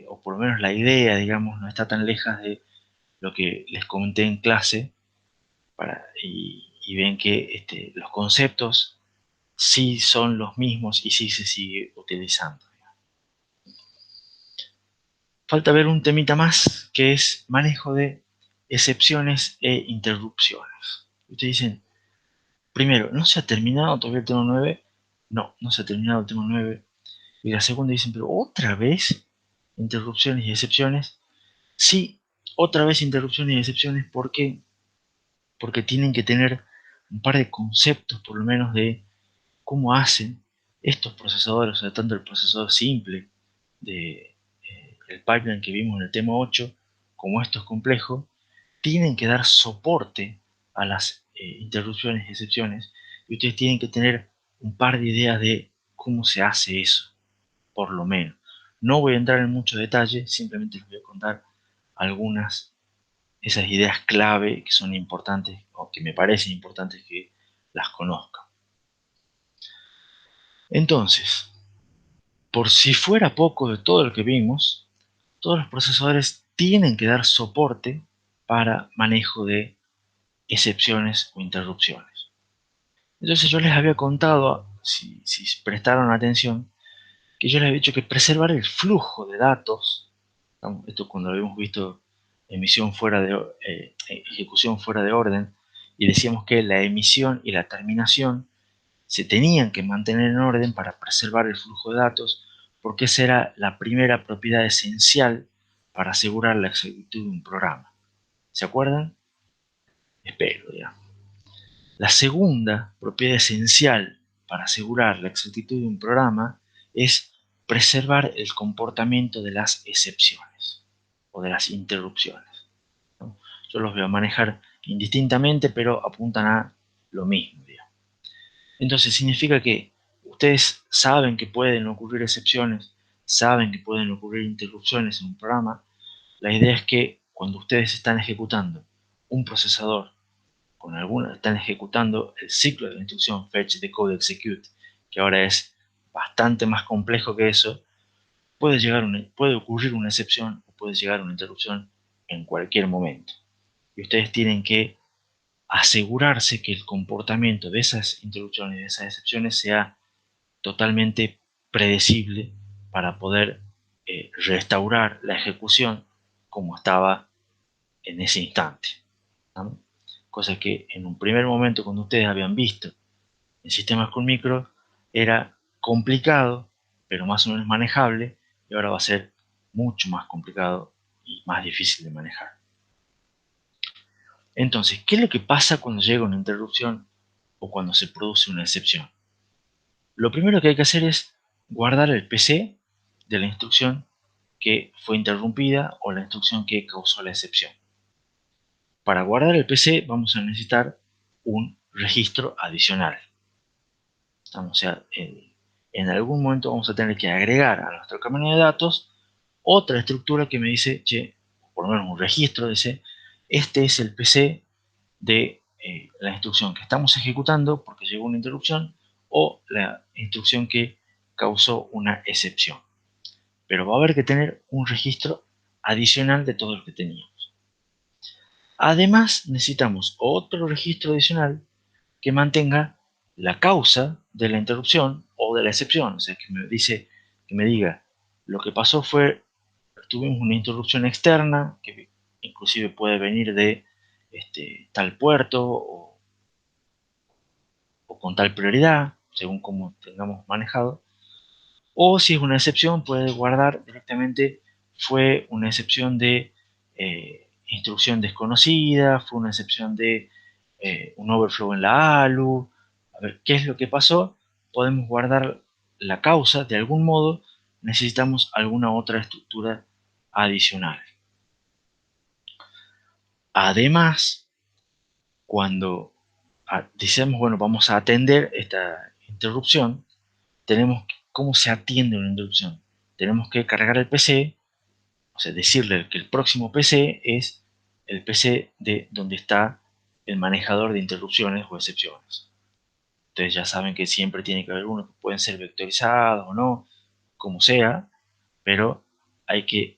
o por lo menos la idea, digamos, no está tan lejos de lo que les comenté en clase, y ven que los conceptos sí son los mismos y sí se sigue utilizando. Falta ver un temita más, que es manejo de excepciones e interrupciones. Ustedes dicen, primero, ¿no se ha terminado todavía el tema 9? No se ha terminado el tema 9. Y la segunda dicen, pero otra vez, interrupciones y excepciones. Sí, otra vez interrupciones y excepciones, ¿por qué? Porque tienen que tener un par de conceptos, por lo menos, de cómo hacen estos procesadores, o sea, tanto el procesador simple de el pipeline que vimos en el tema 8, como estos complejos, tienen que dar soporte a las interrupciones y excepciones, y ustedes tienen que tener un par de ideas de cómo se hace eso, por lo menos. No voy a entrar en mucho detalle, simplemente les voy a contar algunas esas ideas clave que son importantes o que me parecen importantes que las conozcan. Entonces, por si fuera poco de todo lo que vimos, todos los procesadores tienen que dar soporte para manejo de excepciones o interrupciones. Entonces yo les había contado, si prestaron atención, que yo les había dicho que preservar el flujo de datos, esto cuando habíamos visto ejecución fuera de orden, y decíamos que la emisión y la terminación se tenían que mantener en orden para preservar el flujo de datos, porque esa era la primera propiedad esencial para asegurar la exactitud de un programa. ¿Se acuerdan? Espero, ya. La segunda propiedad esencial para asegurar la exactitud de un programa es preservar el comportamiento de las excepciones o de las interrupciones, ¿no? Yo los voy a manejar indistintamente, pero apuntan a lo mismo, digamos. Entonces significa que ustedes saben que pueden ocurrir excepciones, saben que pueden ocurrir interrupciones en un programa. La idea es que cuando ustedes están ejecutando un procesador están ejecutando el ciclo de la instrucción fetch, decode, execute, que ahora es bastante más complejo que eso, puede ocurrir una excepción o puede llegar una interrupción en cualquier momento. Y ustedes tienen que asegurarse que el comportamiento de esas interrupciones y de esas excepciones sea totalmente predecible para poder restaurar la ejecución como estaba en ese instante, ¿no? Cosa que en un primer momento, cuando ustedes habían visto en sistemas con micro, era complicado, pero más o menos manejable, y ahora va a ser mucho más complicado y más difícil de manejar. Entonces, ¿qué es lo que pasa cuando llega una interrupción o cuando se produce una excepción? Lo primero que hay que hacer es guardar el PC de la instrucción que fue interrumpida o la instrucción que causó la excepción. Para guardar el PC vamos a necesitar un registro adicional. O sea, en algún momento vamos a tener que agregar a nuestro camino de datos otra estructura que me dice, che, por lo menos un registro, dice, este es el PC de la instrucción que estamos ejecutando porque llegó una interrupción o la instrucción que causó una excepción. Pero va a haber que tener un registro adicional de todo lo que teníamos. Además, necesitamos otro registro adicional que mantenga la causa de la interrupción o de la excepción. O sea, que me diga, lo que pasó fue, tuvimos una interrupción externa, que inclusive puede venir de tal puerto o con tal prioridad, según como tengamos manejado. O si es una excepción, puede guardar directamente, fue una excepción de instrucción desconocida, fue una excepción de un overflow en la ALU. A ver, ¿qué es lo que pasó? Podemos guardar la causa de algún modo, necesitamos alguna otra estructura adicional. Además, cuando decimos, bueno, vamos a atender esta interrupción, ¿cómo se atiende una interrupción? Tenemos que cargar el PC, o sea, decirle que el próximo PC es el PC de donde está el manejador de interrupciones o excepciones. Ustedes ya saben que siempre tiene que haber uno que pueden ser vectorizados o no, como sea, pero hay que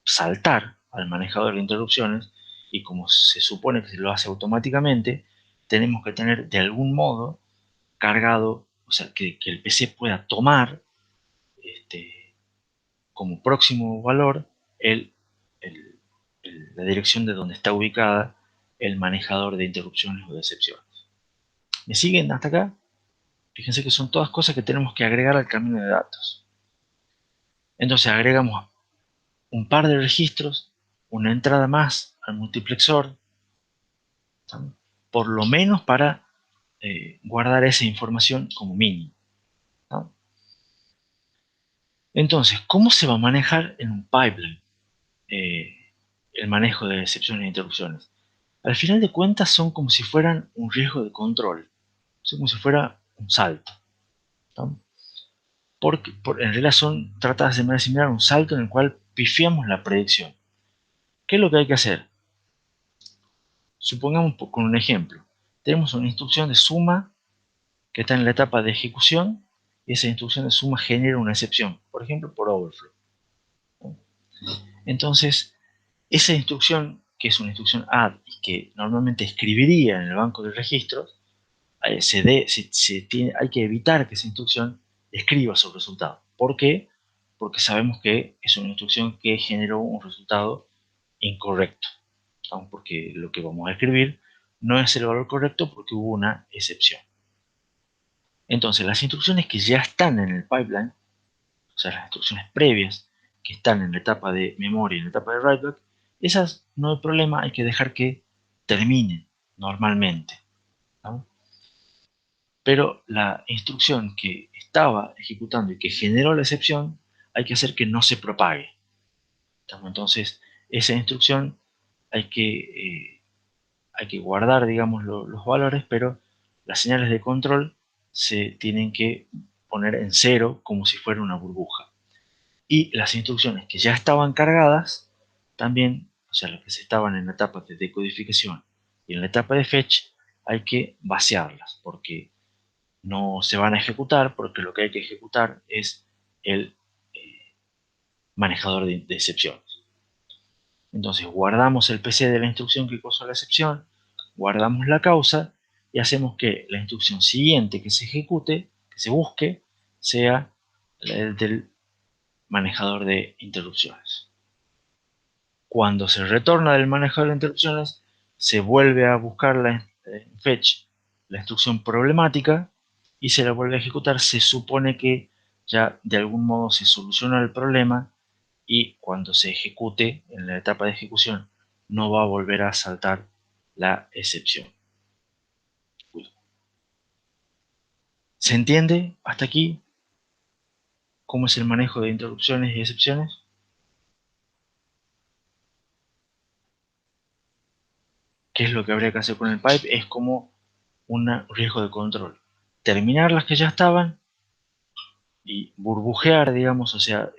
saltar al manejador de interrupciones y como se supone que se lo hace automáticamente, tenemos que tener de algún modo cargado, o sea, que el PC pueda tomar como próximo valor el, el, la dirección de donde está ubicada el manejador de interrupciones o de excepciones. ¿Me siguen hasta acá? Fíjense que son todas cosas que tenemos que agregar al camino de datos. Entonces agregamos un par de registros, una entrada más al multiplexor, ¿sí? Por lo menos para guardar esa información como mínimo, ¿sí? Entonces, ¿cómo se va a manejar en un pipeline el manejo de excepciones e interrupciones? Al final de cuentas son como si fueran un riesgo de control, son como si fuera un salto, ¿no? Porque en realidad son tratadas de manera similar a un salto en el cual pifiamos la predicción. ¿Qué es lo que hay que hacer? Supongamos con un ejemplo. Tenemos una instrucción de suma que está en la etapa de ejecución y esa instrucción de suma genera una excepción, por ejemplo por overflow, ¿no? Entonces, esa instrucción, que es una instrucción add y que normalmente escribiría en el banco de registros, hay que evitar que esa instrucción escriba su resultado. ¿Por qué? Porque sabemos que es una instrucción que generó un resultado incorrecto, ¿no? Porque lo que vamos a escribir no es el valor correcto porque hubo una excepción. Entonces, las instrucciones que ya están en el pipeline, o sea, las instrucciones previas que están en la etapa de memoria y en la etapa de writeback, esas no hay problema, hay que dejar que terminen normalmente, ¿no? Pero la instrucción que estaba ejecutando y que generó la excepción, hay que hacer que no se propague. Entonces, esa instrucción hay que guardar, digamos, los valores, pero las señales de control se tienen que poner en cero como si fuera una burbuja. Y las instrucciones que ya estaban cargadas, también, o sea, las que se estaban en la etapa de decodificación y en la etapa de fetch, hay que vaciarlas, porque no se van a ejecutar, porque lo que hay que ejecutar es el manejador de excepciones. Entonces guardamos el PC de la instrucción que causó la excepción, guardamos la causa y hacemos que la instrucción siguiente que se ejecute, que se busque, sea el del manejador de interrupciones. Cuando se retorna del manejador de interrupciones, se vuelve a buscar en fetch la instrucción problemática y se la vuelve a ejecutar. Se supone que ya de algún modo se soluciona el problema y cuando se ejecute en la etapa de ejecución no va a volver a saltar la excepción. ¿Se entiende hasta aquí cómo es el manejo de interrupciones y excepciones? ¿Qué es lo que habría que hacer con el pipe? Es como un riesgo de control. Terminar las que ya estaban y burbujear, digamos, o sea,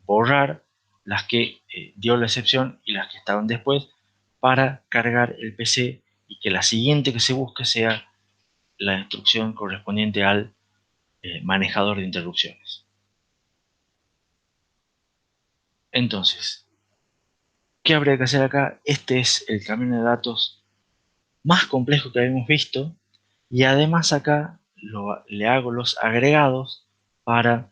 borrar las que dio la excepción y las que estaban después para cargar el PC y que la siguiente que se busque sea la instrucción correspondiente al manejador de interrupciones. Entonces, ¿qué habría que hacer acá? Este es el camino de datos más complejo que habíamos visto y además acá le hago los agregados para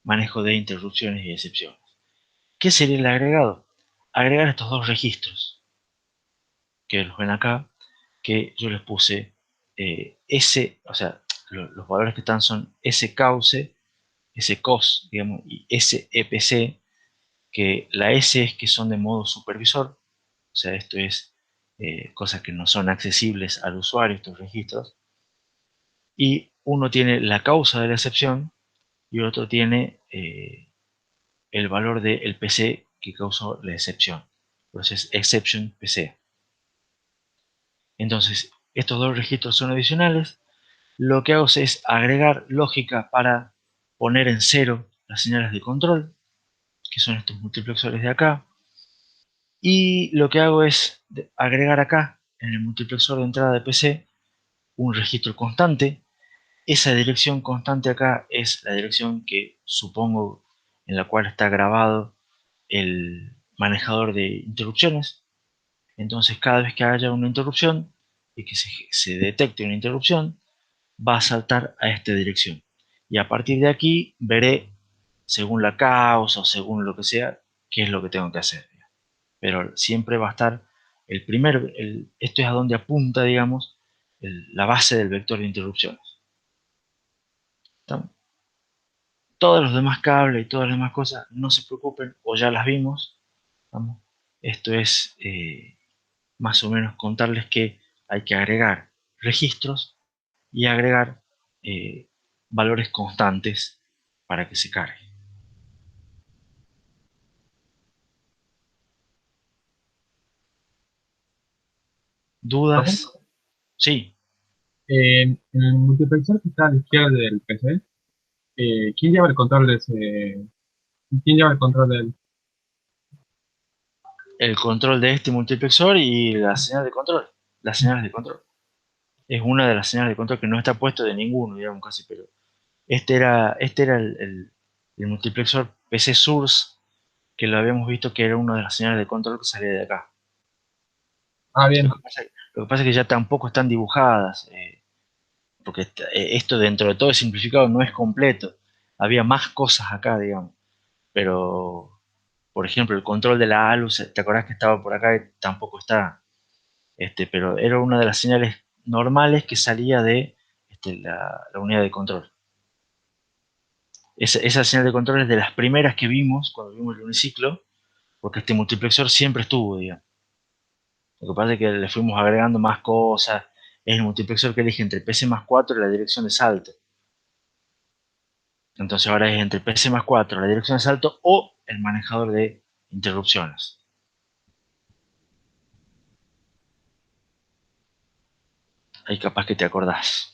manejo de interrupciones y excepciones. ¿Qué sería el agregado? Agregar estos dos registros que los ven acá, que yo les puse o sea, los valores que están son scauce, scos, digamos, y sepc, que la S es que son de modo supervisor, o sea, esto es cosas que no son accesibles al usuario, estos registros, y uno tiene la causa de la excepción y otro tiene el valor del PC que causó la excepción. Entonces, exception PC. Entonces, estos dos registros son adicionales. Lo que hago es agregar lógica para poner en cero las señales de control, que son estos multiplexores de acá. Y lo que hago es agregar acá, en el multiplexor de entrada de PC, un registro constante. Esa dirección constante acá es la dirección que supongo en la cual está grabado el manejador de interrupciones. Entonces, cada vez que haya una interrupción y que se detecte una interrupción, va a saltar a esta dirección. Y a partir de aquí veré, según la causa o según lo que sea, qué es lo que tengo que hacer. Pero siempre va a estar esto es a donde apunta, digamos, la base del vector de interrupciones. ¿Está? Todos los demás cables y todas las demás cosas, no se preocupen, o ya las vimos. Vamos. Esto es más o menos contarles que hay que agregar registros y agregar valores constantes para que se cargue. ¿Dudas? Sí. En el multiplexor que está a la izquierda del PC, ¿quién lleva el control de ese? ¿Quién lleva el control de él? El control de este multiplexor y la señal de control. Las señales de control. Es una de las señales de control que no está puesto de ninguno, digamos casi, pero este era el multiplexor PC Source, que lo habíamos visto que era una de las señales de control que salía de acá. Ah, bien. Lo que pasa es que ya tampoco están dibujadas, porque esto dentro de todo el simplificado no es completo. Había más cosas acá, digamos. Pero, por ejemplo, el control de la ALU, ¿te acordás que estaba por acá? Y tampoco está. Pero era una de las señales normales que salía de la unidad de control. Esa señal de control es de las primeras que vimos cuando vimos el uniciclo, porque este multiplexor siempre estuvo, digamos. Lo que pasa es que le fuimos agregando más cosas. Es el multiplexor que elige entre PC+4 y la dirección de salto. Entonces ahora es entre PC+4, la dirección de salto o el manejador de interrupciones. Ahí capaz que te acordás.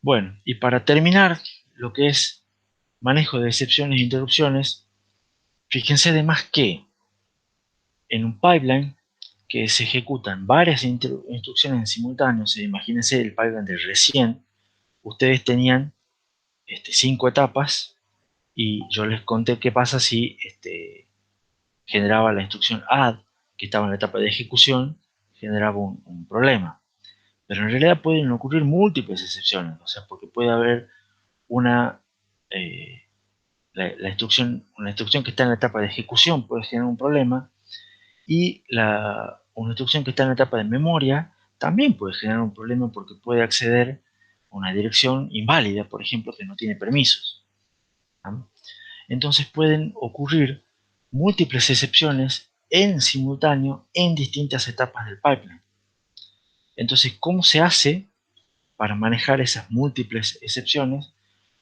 Bueno, y para terminar lo que es manejo de excepciones e interrupciones, fíjense además que en un pipeline que se ejecutan varias instrucciones en simultáneo, imagínense el pipeline de recién, ustedes tenían 5 etapas y yo les conté qué pasa si generaba la instrucción add, que estaba en la etapa de ejecución, generaba un problema. Pero en realidad pueden ocurrir múltiples excepciones, o sea, porque puede haber una, una instrucción que está en la etapa de ejecución puede generar un problema y una instrucción que está en la etapa de memoria también puede generar un problema porque puede acceder a una dirección inválida, por ejemplo, que no tiene permisos. ¿No? Entonces pueden ocurrir múltiples excepciones en simultáneo en distintas etapas del pipeline. Entonces, ¿cómo se hace para manejar esas múltiples excepciones?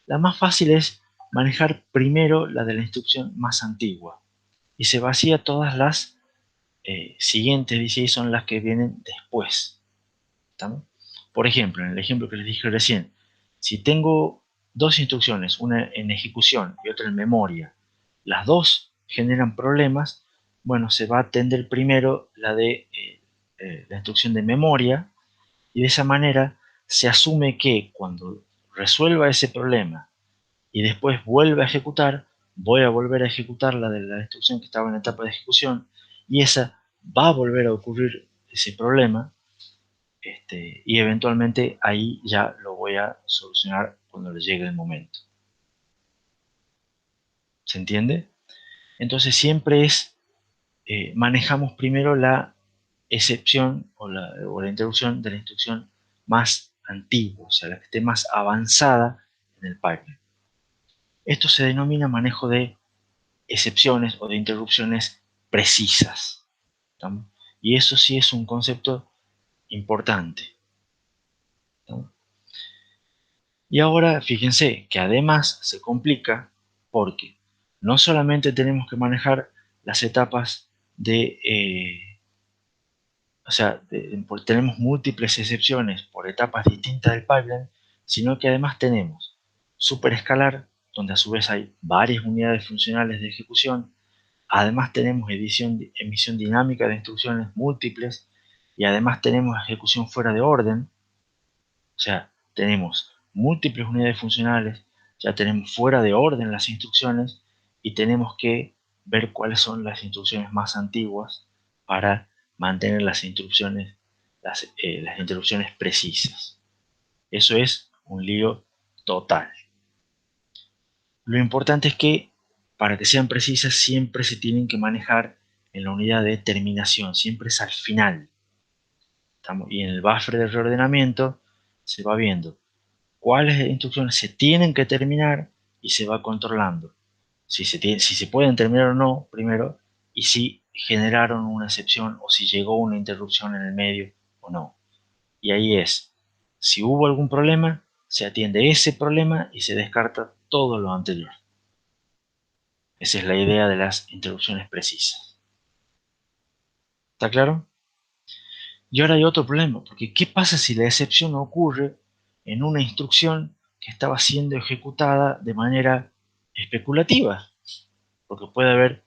La más fácil es manejar primero la de la instrucción más antigua y se vacía todas las siguientes 16 son las que vienen después. ¿Estamos? Por ejemplo, en el ejemplo que les dije recién, si tengo dos instrucciones, una en ejecución y otra en memoria, las dos generan problemas, bueno, se va a atender primero la de la instrucción de memoria y de esa manera se asume que cuando resuelva ese problema y después vuelve a ejecutar, voy a volver a ejecutar la de la instrucción que estaba en la etapa de ejecución y esa va a volver a ocurrir ese problema y eventualmente ahí ya lo voy a solucionar cuando le llegue el momento. ¿Se entiende? Entonces siempre manejamos primero la excepción o la interrupción de la instrucción más antigua, o sea, la que esté más avanzada en el pipeline. Esto se denomina manejo de excepciones o de interrupciones precisas. ¿Estamos? Y eso sí es un concepto importante. ¿Estamos? Y ahora fíjense que además se complica porque no solamente tenemos que manejar las etapas o sea, tenemos múltiples excepciones por etapas distintas del pipeline, sino que además tenemos superescalar, donde a su vez hay varias unidades funcionales de ejecución. Además tenemos emisión dinámica de instrucciones múltiples y además tenemos ejecución fuera de orden. O sea, tenemos múltiples unidades funcionales, ya tenemos fuera de orden las instrucciones y tenemos que ver cuáles son las instrucciones más antiguas para mantener las instrucciones, las interrupciones precisas. Eso es un lío total. Lo importante es que para que sean precisas siempre se tienen que manejar en la unidad de terminación, siempre es al final. Y en el buffer de reordenamiento se va viendo cuáles instrucciones se tienen que terminar y se va controlando si se pueden terminar o no primero, y si generaron una excepción o si llegó una interrupción en el medio o no. Y ahí es, si hubo algún problema, se atiende ese problema y se descarta todo lo anterior. Esa es la idea de las interrupciones precisas. ¿Está claro? Y ahora hay otro problema, porque ¿qué pasa si la excepción ocurre en una instrucción que estaba siendo ejecutada de manera especulativa? Porque puede haber,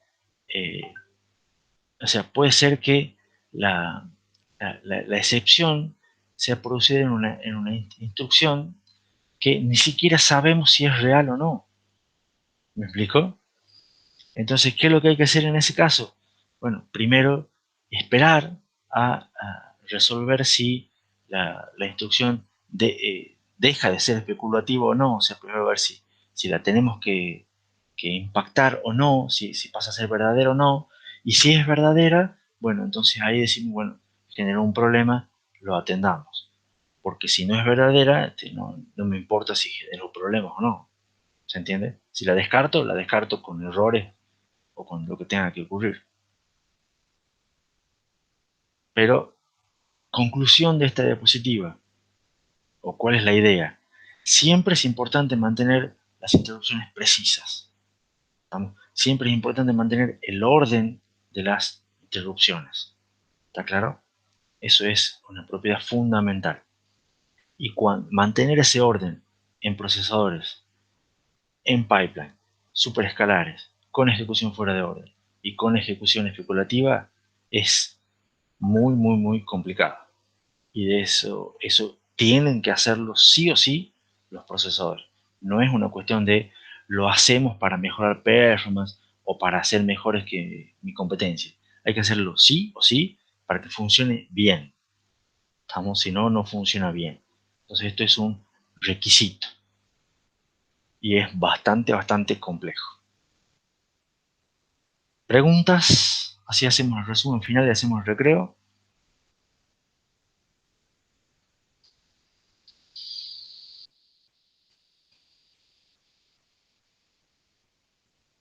puede ser que la excepción sea producida en una instrucción que ni siquiera sabemos si es real o no. ¿Me explico? Entonces, ¿qué es lo que hay que hacer en ese caso? Bueno, primero esperar a resolver si la instrucción deja de ser especulativa o no. O sea, primero ver si la tenemos que impactar o no, si pasa a ser verdadera o no. Y si es verdadera, bueno, entonces ahí decimos, bueno, generó un problema, lo atendamos. Porque si no es verdadera, no me importa si generó problemas o no. ¿Se entiende? Si la descarto con errores o con lo que tenga que ocurrir. Pero, conclusión de esta diapositiva, o cuál es la idea. Siempre es importante mantener las interrupciones precisas. Siempre es importante mantener el orden de las interrupciones. ¿Está claro? Eso es una propiedad fundamental. Y mantener ese orden en procesadores, en pipeline, superescalares, con ejecución fuera de orden y con ejecución especulativa es muy, muy, muy complicado. Y de eso tienen que hacerlo sí o sí los procesadores. No es una cuestión de lo hacemos para mejorar performance o para hacer mejores que mi competencia. Hay que hacerlo sí o sí para que funcione bien. Si no, no funciona bien. Entonces esto es un requisito. Y es bastante, bastante complejo. ¿Preguntas? Así hacemos el resumen final y hacemos el recreo.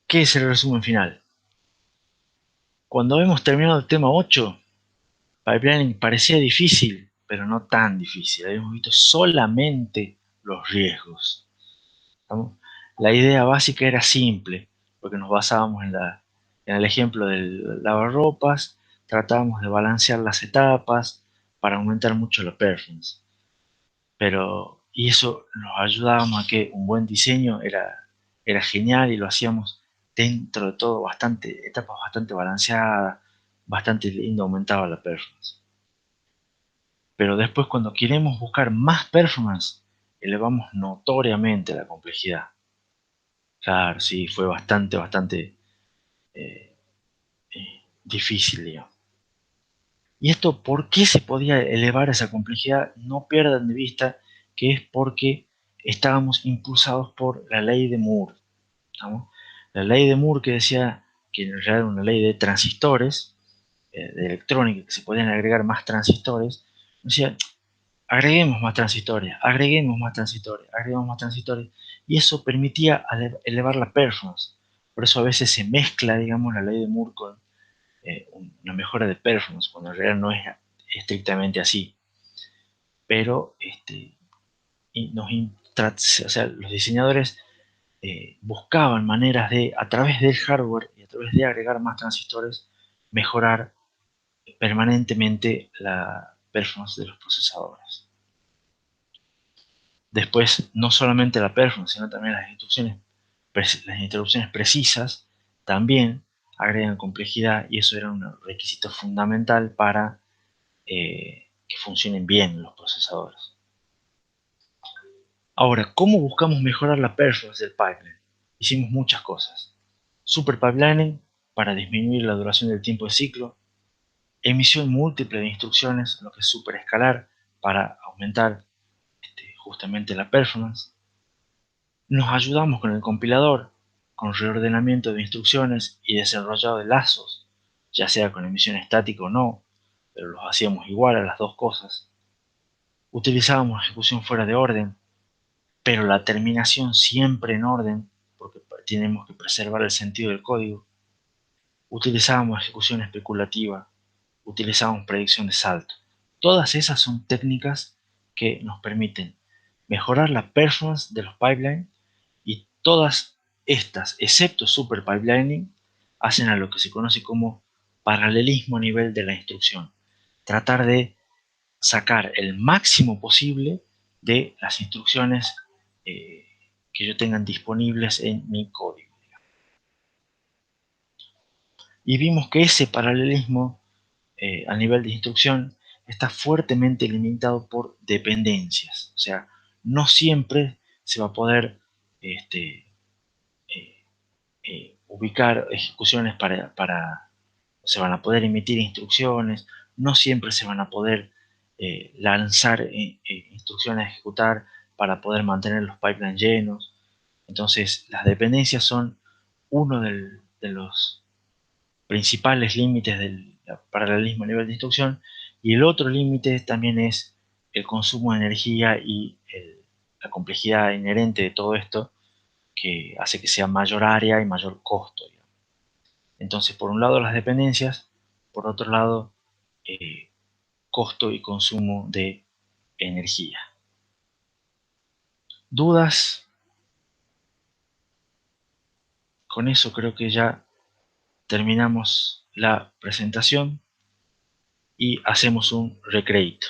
¿Qué es el resumen final? Cuando hemos terminado el tema 8, pipelining parecía difícil, pero no tan difícil. Habíamos visto solamente los riesgos. ¿Estamos? La idea básica era simple, porque nos basábamos en el ejemplo del lavarropas, tratábamos de balancear las etapas para aumentar mucho la performance. Y eso nos ayudábamos a que un buen diseño era genial y lo hacíamos dentro de todo etapas bastante balanceadas, bastante lindo, aumentaba la performance. Pero después cuando queremos buscar más performance, elevamos notoriamente la complejidad. Claro, sí, fue bastante eh, difícil, digamos. ¿Y esto por qué se podía elevar esa complejidad? No pierdan de vista que es porque estábamos impulsados por la ley de Moore. ¿Estamos? La ley de Moore que decía que en realidad era una ley de transistores, de electrónica, que se podían agregar más transistores, decía, agreguemos más transistores, agreguemos más transistores, agreguemos más transistores, y eso permitía elevar la performance. Por eso a veces se mezcla, digamos, la ley de Moore con una mejora de performance, cuando en realidad no es estrictamente así. Pero los diseñadores buscaban maneras de, a través del hardware y a través de agregar más transistores, mejorar permanentemente la performance de los procesadores. Después, no solamente la performance, sino también las interrupciones precisas también agregan complejidad, y eso era un requisito fundamental para que funcionen bien los procesadores. Ahora, ¿cómo buscamos mejorar la performance del pipeline? Hicimos muchas cosas. Super pipelining para disminuir la duración del tiempo de ciclo, emisión múltiple de instrucciones, lo que es super escalar, para aumentar justamente la performance. Nos ayudamos con el compilador, con reordenamiento de instrucciones y desarrollado de lazos, ya sea con emisión estática o no, pero los hacíamos igual a las dos cosas. Utilizábamos ejecución fuera de orden, pero la terminación siempre en orden, porque tenemos que preservar el sentido del código. Utilizábamos ejecución especulativa, utilizábamos predicción de salto. Todas esas son técnicas que nos permiten mejorar la performance de los pipelines, y todas estas, excepto super pipelining, hacen a lo que se conoce como paralelismo a nivel de la instrucción. Tratar de sacar el máximo posible de las instrucciones que yo tengan disponibles en mi código. Y vimos que ese paralelismo a nivel de instrucción está fuertemente limitado por dependencias. O sea, no siempre se va a poder eh, ubicar ejecuciones se van a poder emitir instrucciones, no siempre se van a poder lanzar instrucciones a ejecutar para poder mantener los pipelines llenos. Entonces, las dependencias son uno de los principales límites del paralelismo a nivel de instrucción, y el otro límite también es el consumo de energía y la complejidad inherente de todo esto, que hace que sea mayor área y mayor costo. Entonces, por un lado las dependencias, por otro lado costo y consumo de energía. ¿Dudas? Con eso creo que ya terminamos la presentación y hacemos un recreito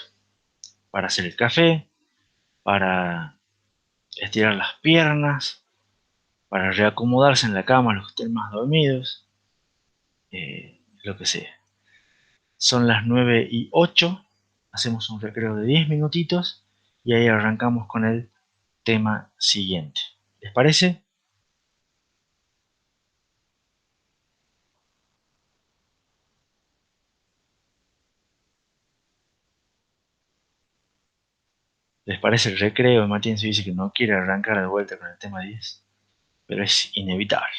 para hacer el café, para estirar las piernas, para reacomodarse en la cama los que estén más dormidos, lo que sea. Son las 9:08, hacemos un recreo de 10 minutitos y ahí arrancamos con el tema siguiente. ¿Les parece? ¿Les parece el recreo? Matías dice que no quiere arrancar de vuelta con el tema 10, pero es inevitable.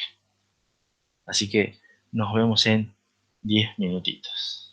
Así que nos vemos en 10 minutitos.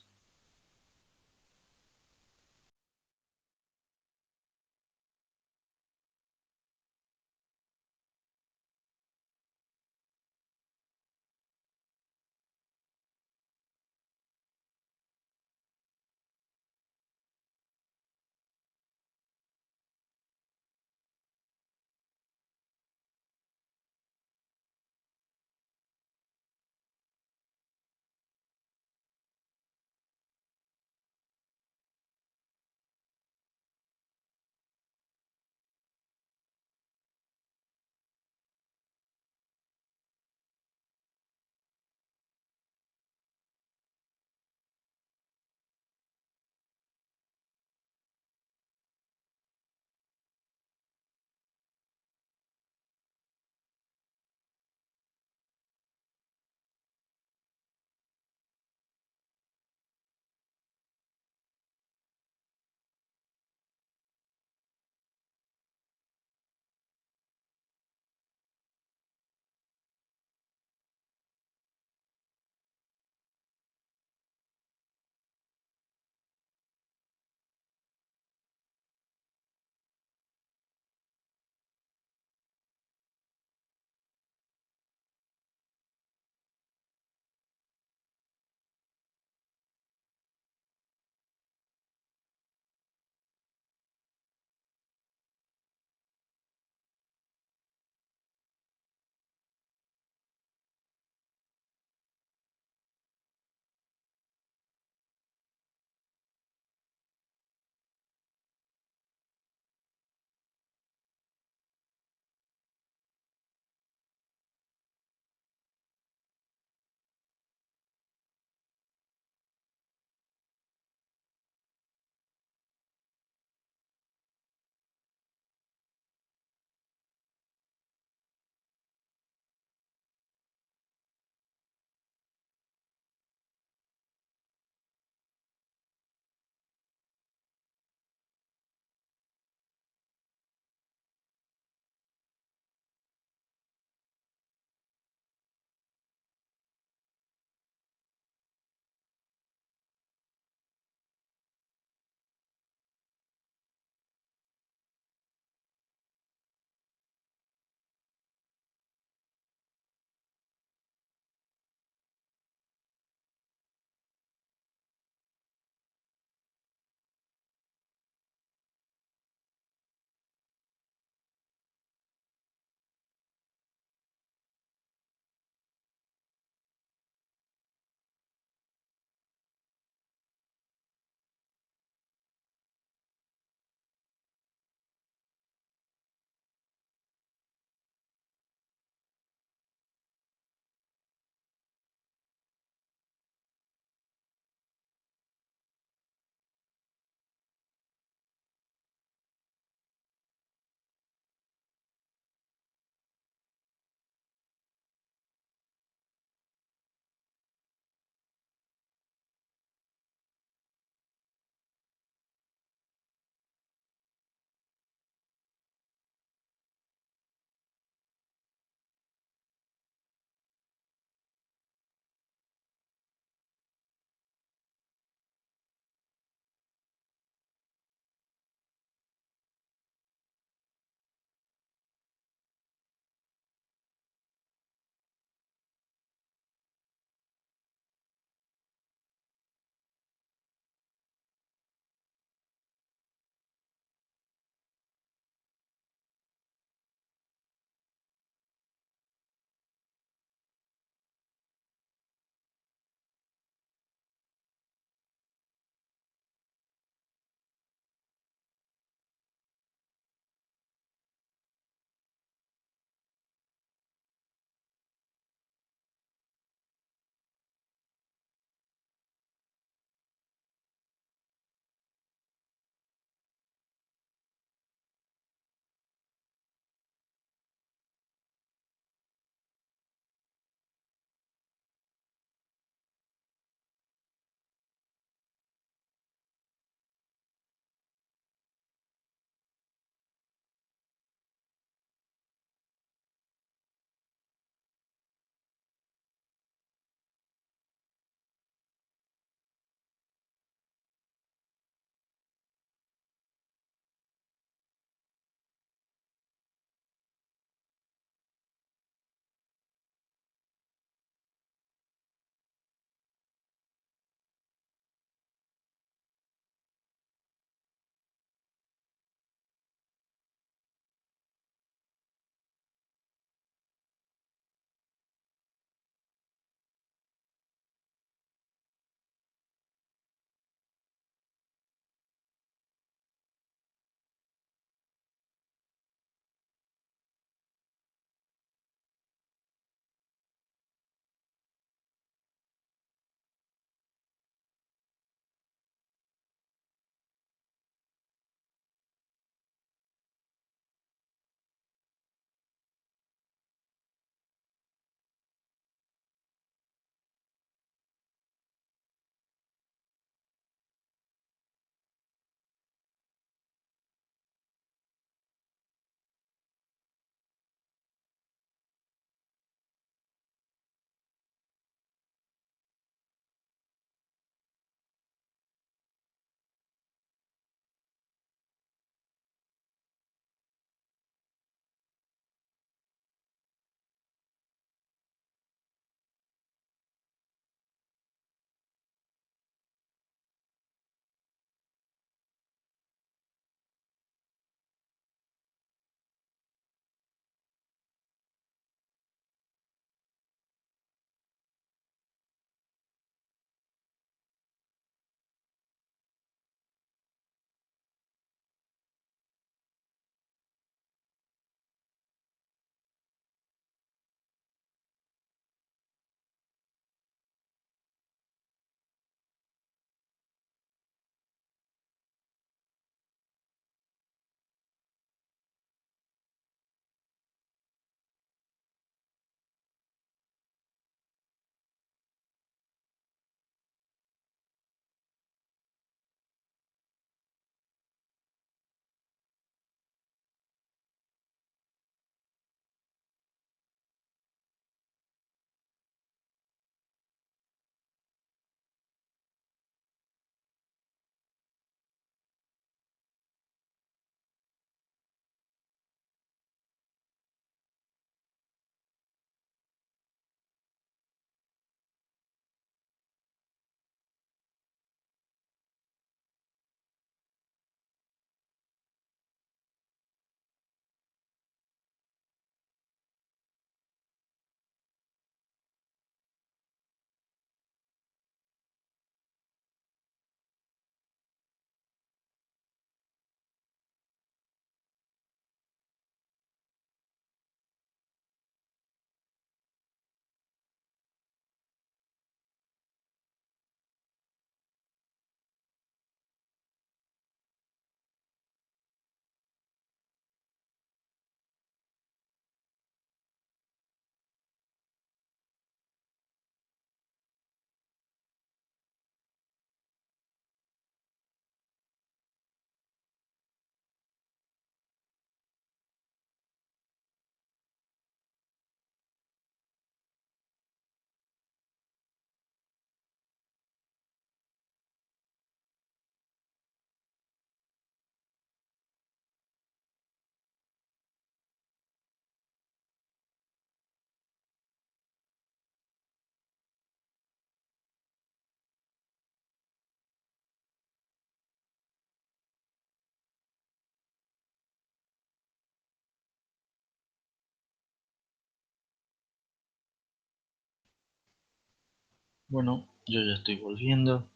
Bueno, yo ya estoy volviendo.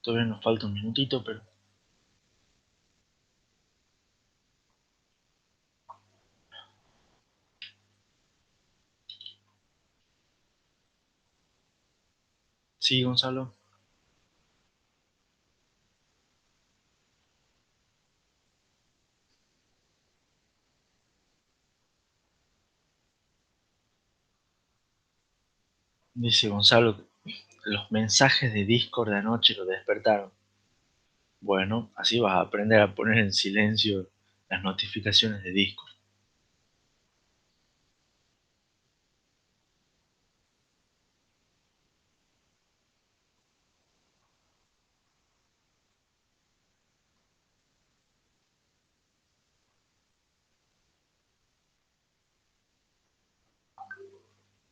Todavía nos falta un minutito, pero... Sí, Gonzalo. Dice Gonzalo, los mensajes de Discord de anoche lo despertaron. Bueno, así vas a aprender a poner en silencio las notificaciones de Discord.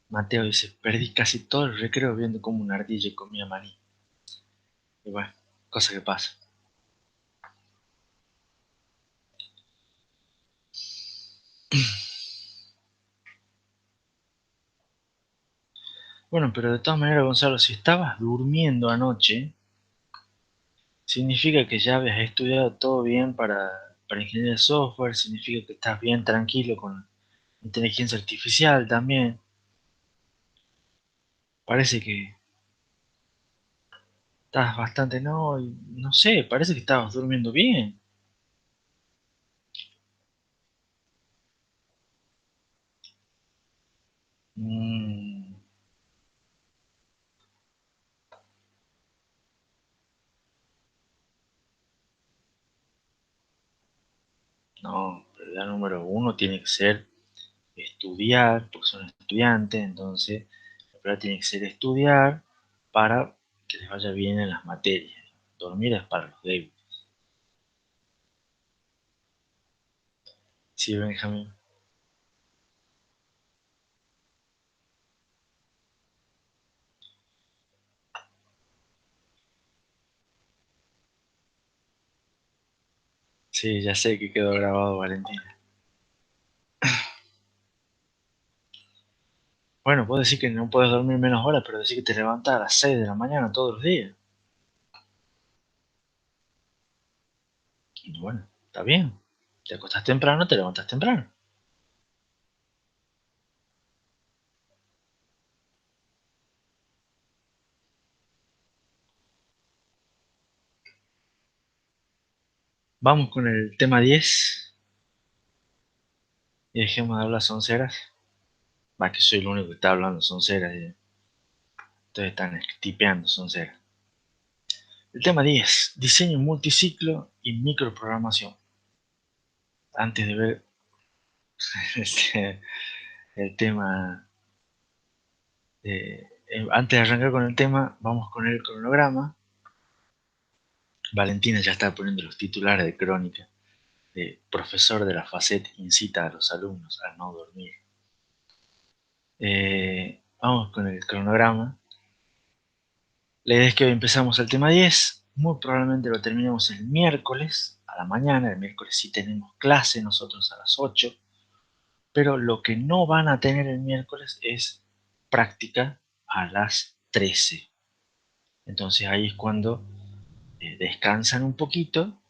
Mateo dice, perdí casi todo el recreo viendo como una ardilla comía maní. Y bueno, cosa que pasa. Bueno, pero de todas maneras, Gonzalo, si estabas durmiendo anoche, significa que ya habías estudiado todo bien para ingeniería de software, significa que estás bien tranquilo con inteligencia artificial también. Parece que estás bastante, no sé, parece que estabas durmiendo bien. Mm, no, la número uno tiene que ser estudiar, porque son estudiantes, entonces la prioridad tiene que ser estudiar para que les vaya bien en las materias. Dormir es para los débiles. Sí, Benjamín. Sí, ya sé que quedó grabado, Valentina. Bueno, puedo decir que no puedes dormir menos horas, pero decir que te levantas a las 6 de la mañana todos los días. Y bueno, está bien. Te acostás temprano, te levantas temprano. Vamos con el tema 10 y dejemos de hablar sonceras. Va, que soy el único que está hablando sonceras y ustedes están tipeando sonceras. El tema 10, diseño multiciclo y microprogramación. Antes de ver el tema, antes de arrancar con el tema, vamos con el cronograma. Valentina ya está poniendo los titulares de crónica. De profesor de la FACET incita a los alumnos a no dormir. Vamos con el cronograma. La idea es que hoy empezamos el tema 10. Muy probablemente lo terminemos el miércoles a la mañana. El miércoles sí tenemos clase nosotros a las 8. Pero lo que no van a tener el miércoles es práctica a las 13. Entonces ahí es cuando descansan un poquito,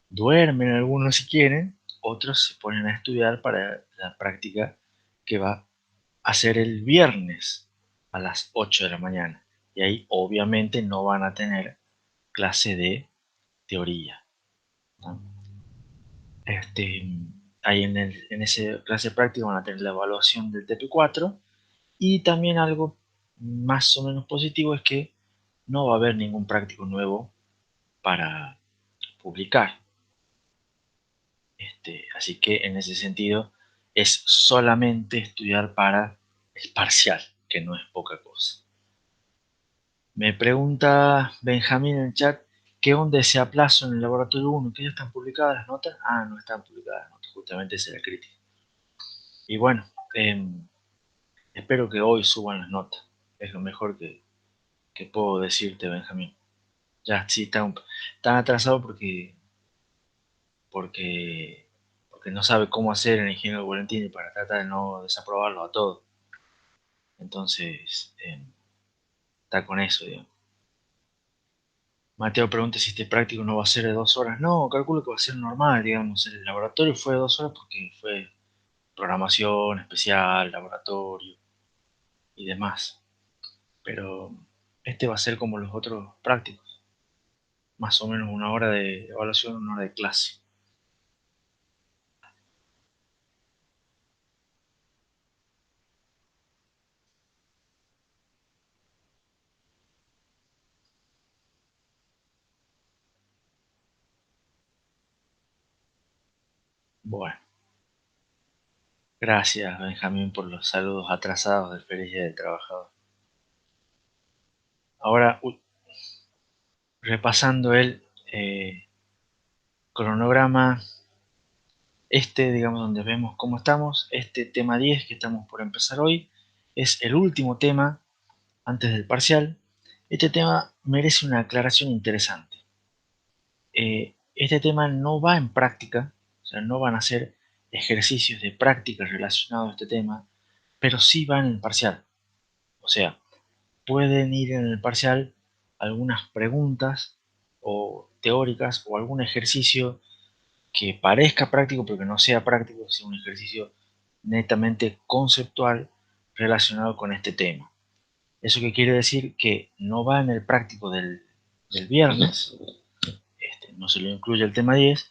duermen algunos si quieren, otros se ponen a estudiar para la práctica que va a ser el viernes a las 8 de la mañana. Y ahí obviamente no van a tener clase de teoría, ¿no? Ahí en esa clase práctica van a tener la evaluación del TP4. Y también algo más o menos positivo es que no va a haber ningún práctico nuevo para publicar. Así que en ese sentido es solamente estudiar para el parcial, que no es poca cosa. Me pregunta Benjamín en el chat, ¿qué onda ese aplazo en el laboratorio 1? ¿Que ya están publicadas las notas? Ah, no están publicadas las notas, justamente esa es la crítica. Y bueno, espero que hoy suban las notas. Es lo mejor que puedo decirte, Benjamín. Ya, sí, tan atrasado porque, porque no sabe cómo hacer el ingeniero Valentini para tratar de no desaprobarlo a todos. Entonces, está con eso, digamos. Mateo pregunta si este práctico no va a ser de 2 horas. No, calculo que va a ser normal, digamos. El laboratorio fue de 2 horas porque fue programación especial, laboratorio y demás. Pero este va a ser como los otros prácticos. Más o menos 1 hora de evaluación, 1 hora de clase. Bueno, gracias Benjamín por los saludos atrasados del Feliz Día del Trabajador. Ahora, repasando el cronograma, digamos, donde vemos cómo estamos, este tema 10 que estamos por empezar hoy, es el último tema antes del parcial. Este tema merece una aclaración interesante. Este tema no va en práctica, o sea, no van a ser ejercicios de práctica relacionados a este tema, pero sí van en el parcial. O sea, pueden ir en el parcial algunas preguntas o teóricas o algún ejercicio que parezca práctico pero que no sea práctico, sea un ejercicio netamente conceptual relacionado con este tema. ¿Eso qué quiere decir? Que no va en el práctico del viernes, no se lo incluye el tema 10,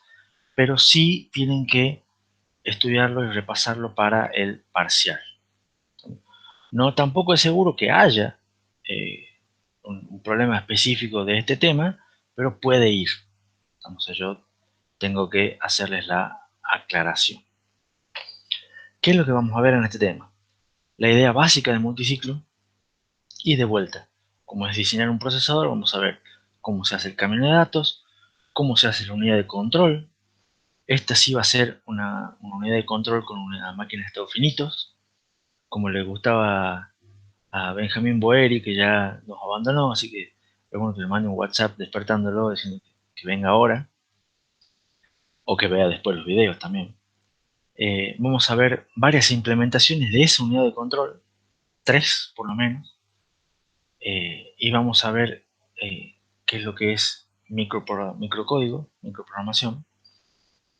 pero sí tienen que estudiarlo y repasarlo para el parcial. No, tampoco es seguro que haya un problema específico de este tema, pero puede ir. Entonces yo tengo que hacerles la aclaración. ¿Qué es lo que vamos a ver en este tema? La idea básica del multiciclo y de vuelta. Como es diseñar un procesador, vamos a ver cómo se hace el camino de datos, cómo se hace la unidad de control. Esta sí va a ser una unidad de control con una máquina de estados finitos, como le gustaba a Benjamín Boeri, que ya nos abandonó, así que bueno que le mande un WhatsApp despertándolo, diciendo que venga ahora, o que vea después los videos también. Vamos a ver varias implementaciones de esa unidad de control, 3 por lo menos, y vamos a ver qué es lo que es microcódigo, microprogramación,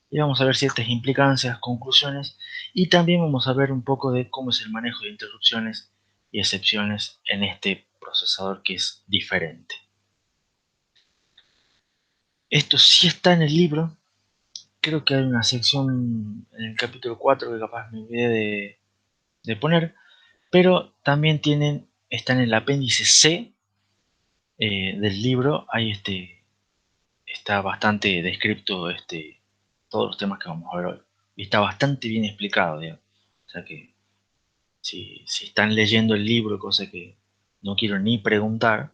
y vamos a ver ciertas implicancias, conclusiones, y también vamos a ver un poco de cómo es el manejo de interrupciones y excepciones en este procesador que es diferente. Esto sí está en el libro. Creo que hay una sección en el capítulo 4 que capaz me olvidé de poner, pero también está en el apéndice C del libro. Ahí está bastante descrito todos los temas que vamos a ver hoy. Y está bastante bien explicado, digamos. O sea que si están leyendo el libro, cosa que no quiero ni preguntar,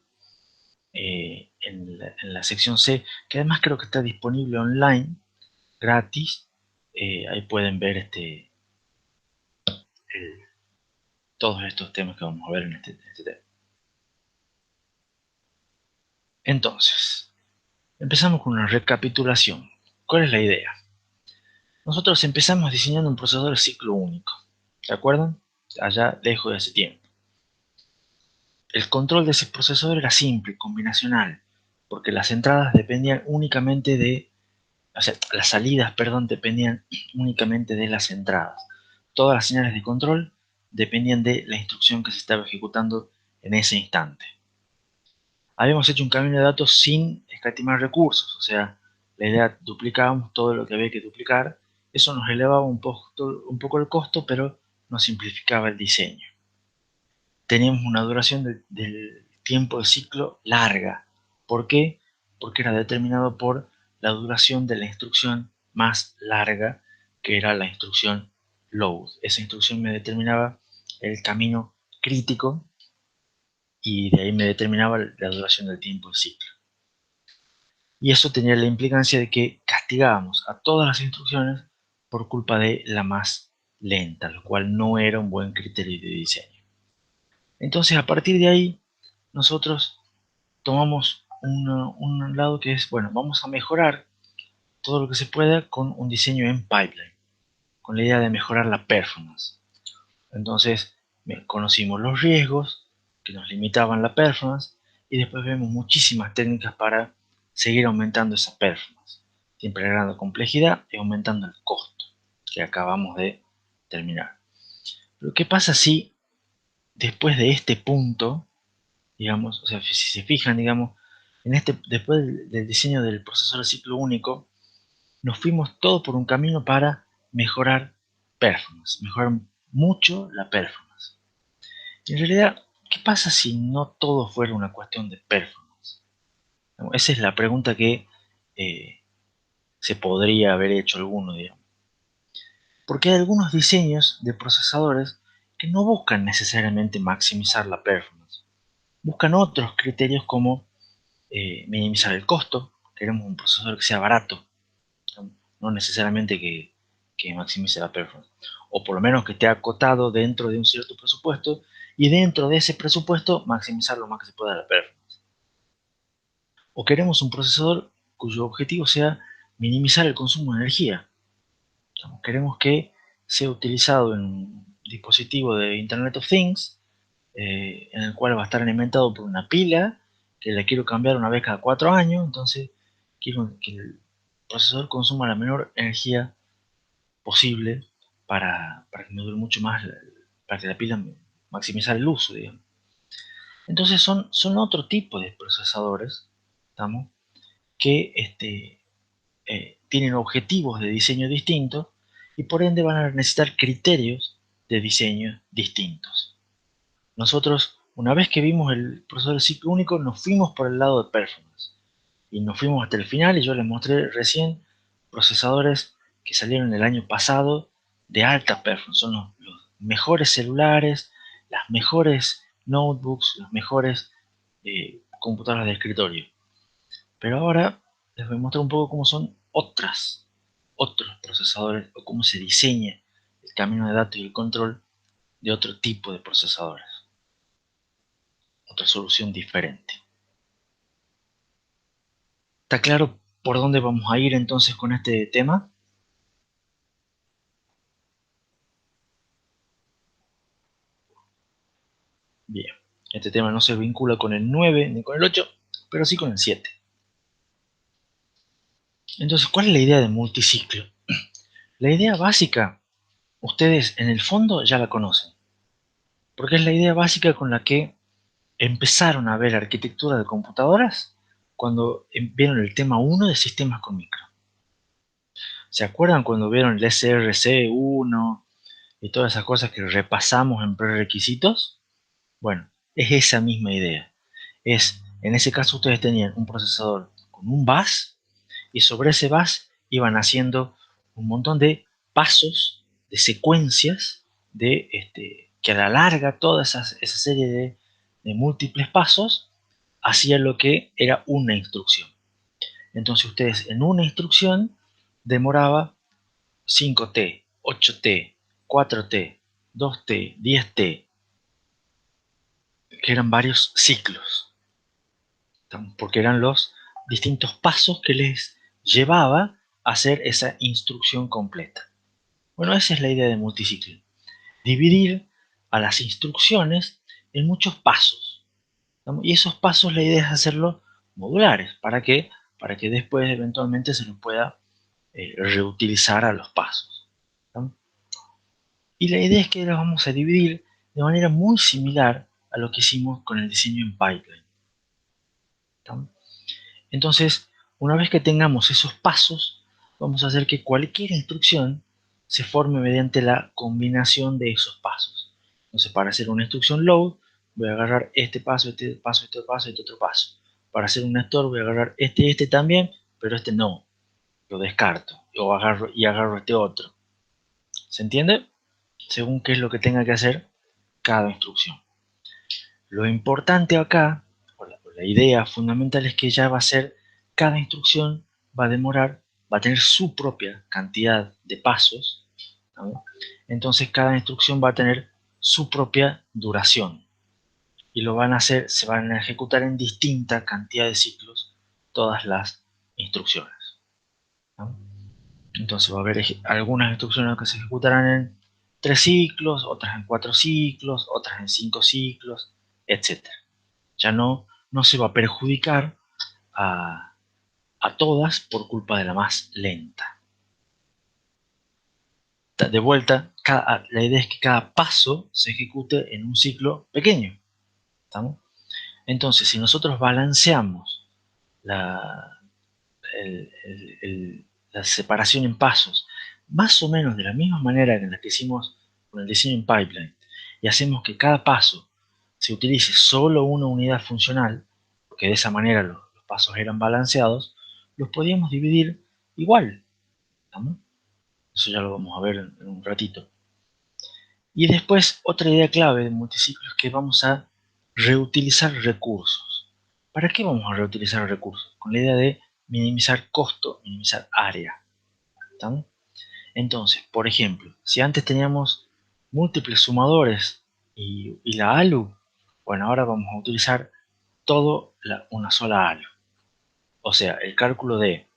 en la sección C, que además creo que está disponible online, gratis, ahí pueden ver todos estos temas que vamos a ver en este tema. Entonces, empezamos con una recapitulación. ¿Cuál es la idea? Nosotros empezamos diseñando un procesador de ciclo único, ¿de acuerdo? Allá lejos de ese tiempo. El control de ese procesador era simple, combinacional, porque las entradas dependían únicamente de, o sea, las salidas, perdón, dependían únicamente de las entradas. Todas las señales de control dependían de la instrucción que se estaba ejecutando en ese instante. Habíamos hecho un camino de datos sin escatimar recursos, o sea, la idea duplicábamos todo lo que había que duplicar. Eso nos elevaba un poco el costo, pero nos simplificaba el diseño. Teníamos una duración del tiempo de ciclo larga. ¿Por qué? Porque era determinado por la duración de la instrucción más larga, que era la instrucción load. Esa instrucción me determinaba el camino crítico y de ahí me determinaba la duración del tiempo de ciclo. Y eso tenía la implicancia de que castigábamos a todas las instrucciones por culpa de la más lenta, lo cual no era un buen criterio de diseño. Entonces, a partir de ahí, nosotros tomamos un lado que es, bueno, vamos a mejorar todo lo que se pueda con un diseño en pipeline, con la idea de mejorar la performance. Entonces, conocimos los riesgos que nos limitaban la performance, y después vemos muchísimas técnicas para seguir aumentando esa performance, siempre agregando complejidad y aumentando el costo que acabamos de terminar. Pero ¿qué pasa si después de este punto, digamos, o sea, si se fijan, digamos, después del diseño del procesador de ciclo único, nos fuimos todo por un camino para mejorar performance, mejorar mucho la performance. Y en realidad, ¿qué pasa si no todo fuera una cuestión de performance? Esa es la pregunta que se podría haber hecho alguno, digamos. Porque hay algunos diseños de procesadores que no buscan necesariamente maximizar la performance. Buscan otros criterios como minimizar el costo. Queremos un procesador que sea barato, no necesariamente que maximice la performance. O por lo menos que esté acotado dentro de un cierto presupuesto, y dentro de ese presupuesto maximizar lo más que se pueda la performance. O queremos un procesador cuyo objetivo sea minimizar el consumo de energía. Queremos que sea utilizado en un dispositivo de Internet of Things, en el cual va a estar alimentado por una pila que la quiero cambiar una vez cada 4 años, entonces quiero que el procesador consuma la menor energía posible para que me dure mucho más, para que la pila maximizar el uso, digamos. Entonces son otro tipo de procesadores, ¿estamos? Que tienen objetivos de diseño distintos y por ende van a necesitar criterios de diseño distintos. Nosotros, una vez que vimos el procesador de ciclo único, nos fuimos por el lado de performance y nos fuimos hasta el final, y yo les mostré recién procesadores que salieron el año pasado de alta performance. Son los mejores celulares, las mejores notebooks, las mejores computadoras de escritorio. Pero ahora les voy a mostrar un poco cómo son otros procesadores, o cómo se diseña el camino de datos y el control de otro tipo de procesadores. Otra solución diferente. ¿Está claro por dónde vamos a ir entonces con este tema? Bien, este tema no se vincula con el 9 ni con el 8, pero sí con el 7. Entonces, ¿cuál es la idea de multiciclo? La idea básica, ustedes en el fondo ya la conocen, porque es la idea básica con la que empezaron a ver arquitectura de computadoras cuando vieron el tema 1 de sistemas con micro. ¿Se acuerdan cuando vieron el SRC1 y todas esas cosas que repasamos en prerequisitos? Bueno, es esa misma idea. En ese caso ustedes tenían un procesador con un bus, y sobre ese bus iban haciendo un montón de pasos, de secuencias, que a la larga toda esa serie de múltiples pasos hacía lo que era una instrucción. Entonces ustedes en una instrucción demoraba 5T, 8T, 4T, 2T, 10T, que eran varios ciclos, porque eran los distintos pasos que les llevaba a hacer esa instrucción completa. Bueno, esa es la idea de multiciclo. Dividir a las instrucciones en muchos pasos. Y esos pasos la idea es hacerlos modulares. ¿Para qué? Para que después eventualmente se los pueda reutilizar a los pasos. Y la idea es que los vamos a dividir de manera muy similar a lo que hicimos con el diseño en pipeline. Entonces, una vez que tengamos esos pasos, vamos a hacer que cualquier instrucción se forme mediante la combinación de esos pasos. Entonces, para hacer una instrucción load, voy a agarrar este paso, este paso, este paso, este otro paso. Para hacer un store, voy a agarrar este también, pero este no. Lo descarto. O agarro este otro. ¿Se entiende? Según qué es lo que tenga que hacer cada instrucción. Lo importante acá, o la idea fundamental, es que ya va a ser, cada instrucción va a tener su propia cantidad de pasos, ¿no? Entonces cada instrucción va a tener su propia duración, y se van a ejecutar en distinta cantidad de ciclos todas las instrucciones, ¿no? Entonces va a haber algunas instrucciones que se ejecutarán en 3 ciclos, otras en 4 ciclos, otras en 5 ciclos, etc. Ya no se va a perjudicar a todas por culpa de la más lenta. De vuelta, la idea es que cada paso se ejecute en un ciclo pequeño. ¿Estamos? Entonces, si nosotros balanceamos la separación en pasos, más o menos de la misma manera que en la que hicimos con el diseño en pipeline, y hacemos que cada paso se utilice solo una unidad funcional, porque de esa manera los pasos eran balanceados, los podíamos dividir igual. ¿Estamos? Eso ya lo vamos a ver en un ratito. Y después, otra idea clave de multiciclo es que vamos a reutilizar recursos. ¿Para qué vamos a reutilizar recursos? Con la idea de minimizar costo, minimizar área. ¿Estamos? Entonces, por ejemplo, si antes teníamos múltiples sumadores y la ALU, bueno, ahora vamos a utilizar una sola ALU. O sea, el cálculo de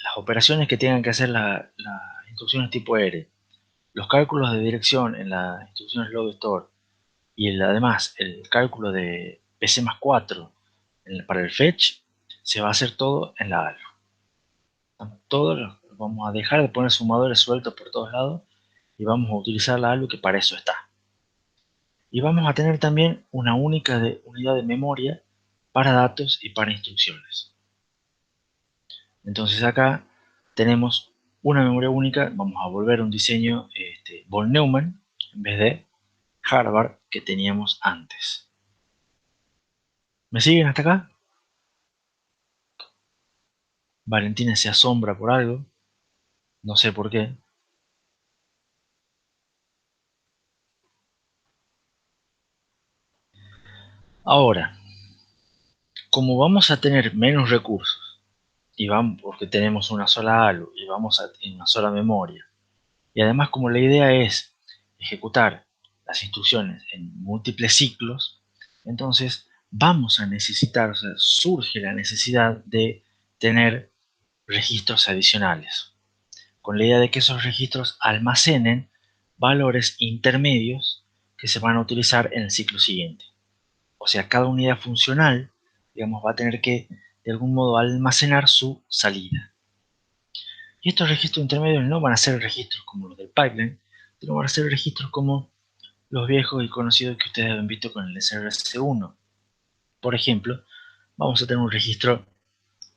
las operaciones que tengan que hacer las instrucciones tipo R, los cálculos de dirección en las instrucciones load store y además el cálculo de PC más 4 para el fetch, se va a hacer todo en la ALU. Todos vamos a dejar de poner sumadores sueltos por todos lados y vamos a utilizar la ALU, que para eso está. Y vamos a tener también una única unidad de memoria para datos y para instrucciones. Entonces acá tenemos una memoria única. Vamos a volver a un diseño von Neumann en vez de Harvard que teníamos antes. ¿Me siguen hasta acá? Valentina se asombra por algo. No sé por qué. Ahora, como vamos a tener menos recursos, y vamos porque tenemos una sola ALU y vamos a tener una sola memoria, y además como la idea es ejecutar las instrucciones en múltiples ciclos, entonces vamos a necesitar, o sea, surge la necesidad de tener registros adicionales, con la idea de que esos registros almacenen valores intermedios que se van a utilizar en el ciclo siguiente. O sea, cada unidad funcional, digamos, va a tener que de algún modo almacenar su salida. Y estos registros intermedios no van a ser registros como los del pipeline, sino van a ser registros como los viejos y conocidos que ustedes han visto con el SRC1. Por ejemplo, vamos a tener un registro,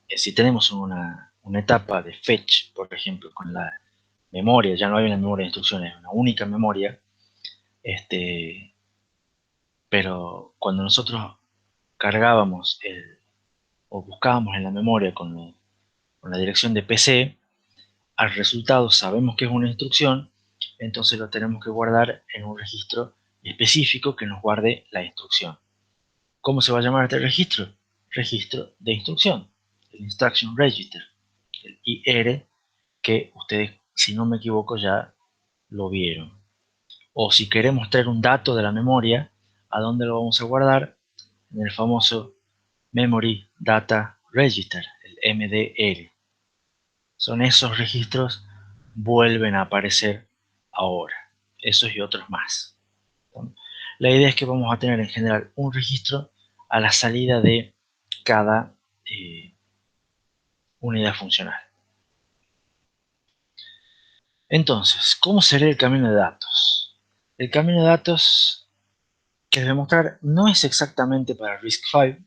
si tenemos una etapa de fetch, por ejemplo, con la memoria, ya no hay una memoria de instrucciones, una única memoria, pero cuando nosotros cargábamos o buscábamos en la memoria con la dirección de PC, al resultado sabemos que es una instrucción, entonces lo tenemos que guardar en un registro específico que nos guarde la instrucción. ¿Cómo se va a llamar este registro? Registro de instrucción, el Instruction Register, el IR, que ustedes, si no me equivoco, ya lo vieron. O si queremos traer un dato de la memoria, ¿a dónde lo vamos a guardar? En el famoso Memory Data Register, el MDR. Son esos registros, vuelven a aparecer ahora. Esos y otros más. La idea es que vamos a tener en general un registro a la salida de cada unidad funcional. Entonces, ¿cómo será el camino de datos? El camino de datos que les voy a mostrar no es exactamente para RISC-V,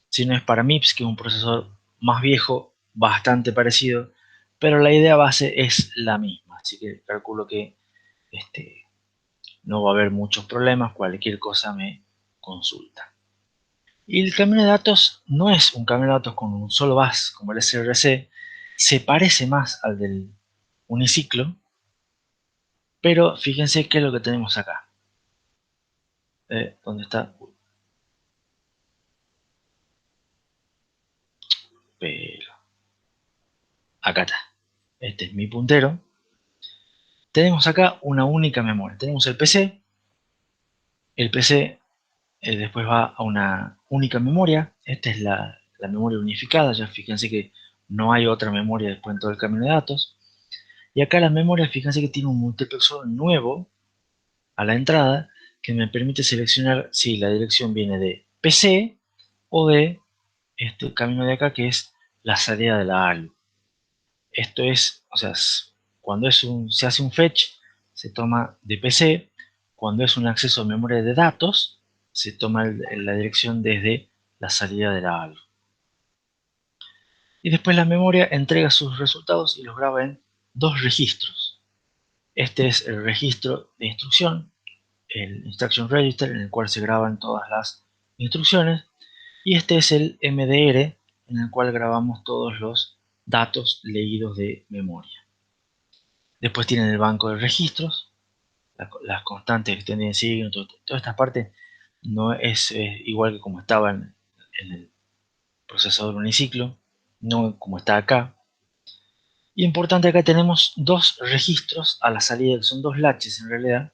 sino es para MIPS, que es un procesador más viejo, bastante parecido, pero la idea base es la misma, así que calculo que no va a haber muchos problemas, cualquier cosa me consulta. Y el camino de datos no es un camino de datos con un solo bus como el SRC, se parece más al del uniciclo, pero fíjense qué es lo que tenemos acá. ¿Dónde está? Pero acá está. Este es mi puntero. Tenemos acá una única memoria. Tenemos el PC. El PC después va a una única memoria. Esta es la memoria unificada. Ya fíjense que no hay otra memoria después en todo el camino de datos. Y acá las memorias, fíjense que tiene un multiplexor nuevo a la entrada que me permite seleccionar si la dirección viene de PC o de este camino de acá, que es la salida de la ALU. Esto es, o sea, cuando se hace un fetch, se toma de PC. Cuando es un acceso a memoria de datos, se toma la dirección desde la salida de la ALU. Y después la memoria entrega sus resultados y los graba en dos registros. Este es el registro de instrucción, el Instruction Register, en el cual se graban todas las instrucciones. Y este es el MDR, en el cual grabamos todos los datos leídos de memoria. Después tienen el banco de registros, las constantes extendidas en signo, toda esta parte no es igual que como estaba en el procesador uniciclo, no como está acá. Y importante, acá tenemos dos registros a la salida, que son dos latches en realidad,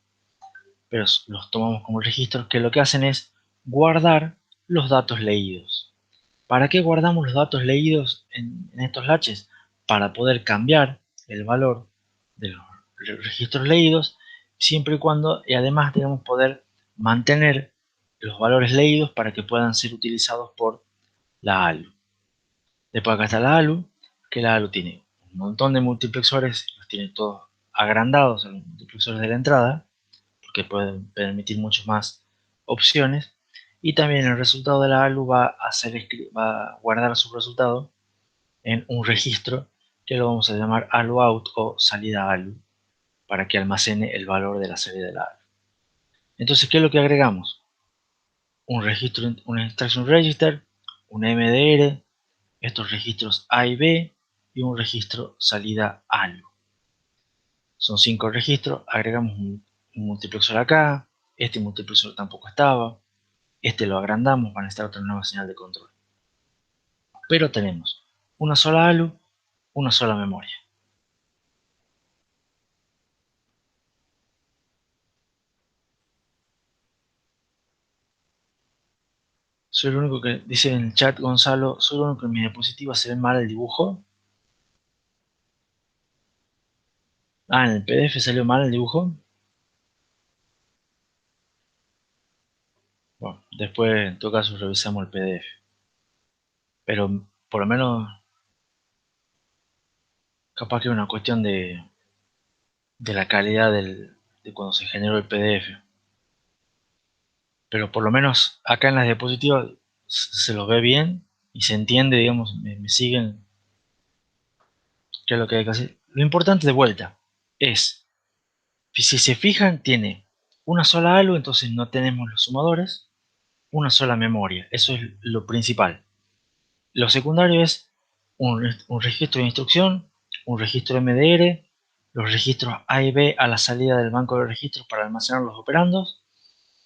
pero los tomamos como registros, que lo que hacen es guardar los datos leídos. ¿Para qué guardamos los datos leídos en estos latches? Para poder cambiar el valor de los registros leídos, siempre y cuando, y además debemos poder mantener los valores leídos para que puedan ser utilizados por la ALU. Después acá está la ALU, que la ALU tiene un montón de multiplexores, los tiene todos agrandados en los multiplexores de la entrada, porque pueden permitir muchas más opciones. Y también el resultado de la ALU va a guardar su resultado en un registro que lo vamos a llamar ALU out o salida ALU, para que almacene el valor de la salida de la ALU. Entonces, ¿qué es lo que agregamos? Un registro, un Instruction Register, un MDR, estos registros A y B y un registro salida ALU. Son 5 registros, agregamos un multiplexor acá, este multiplexor tampoco estaba, este lo agrandamos para necesitar otra nueva señal de control. Pero tenemos una sola ALU, una sola memoria. Soy el único que, dice en el chat Gonzalo, soy el único que en mi diapositiva se ve mal el dibujo. Ah, en el PDF salió mal el dibujo. Bueno, después en todo caso revisamos el PDF. Pero por lo menos capaz que es una cuestión de la calidad de cuando se generó el PDF. Pero por lo menos acá en las diapositivas se los ve bien y se entiende, digamos, me siguen qué es lo que hay que hacer. Lo importante de vuelta es, si se fijan, tiene una sola ALU, entonces no tenemos los sumadores, una sola memoria, eso es lo principal. Lo secundario es un registro de instrucción, un registro MDR, los registros A y B a la salida del banco de registros para almacenar los operandos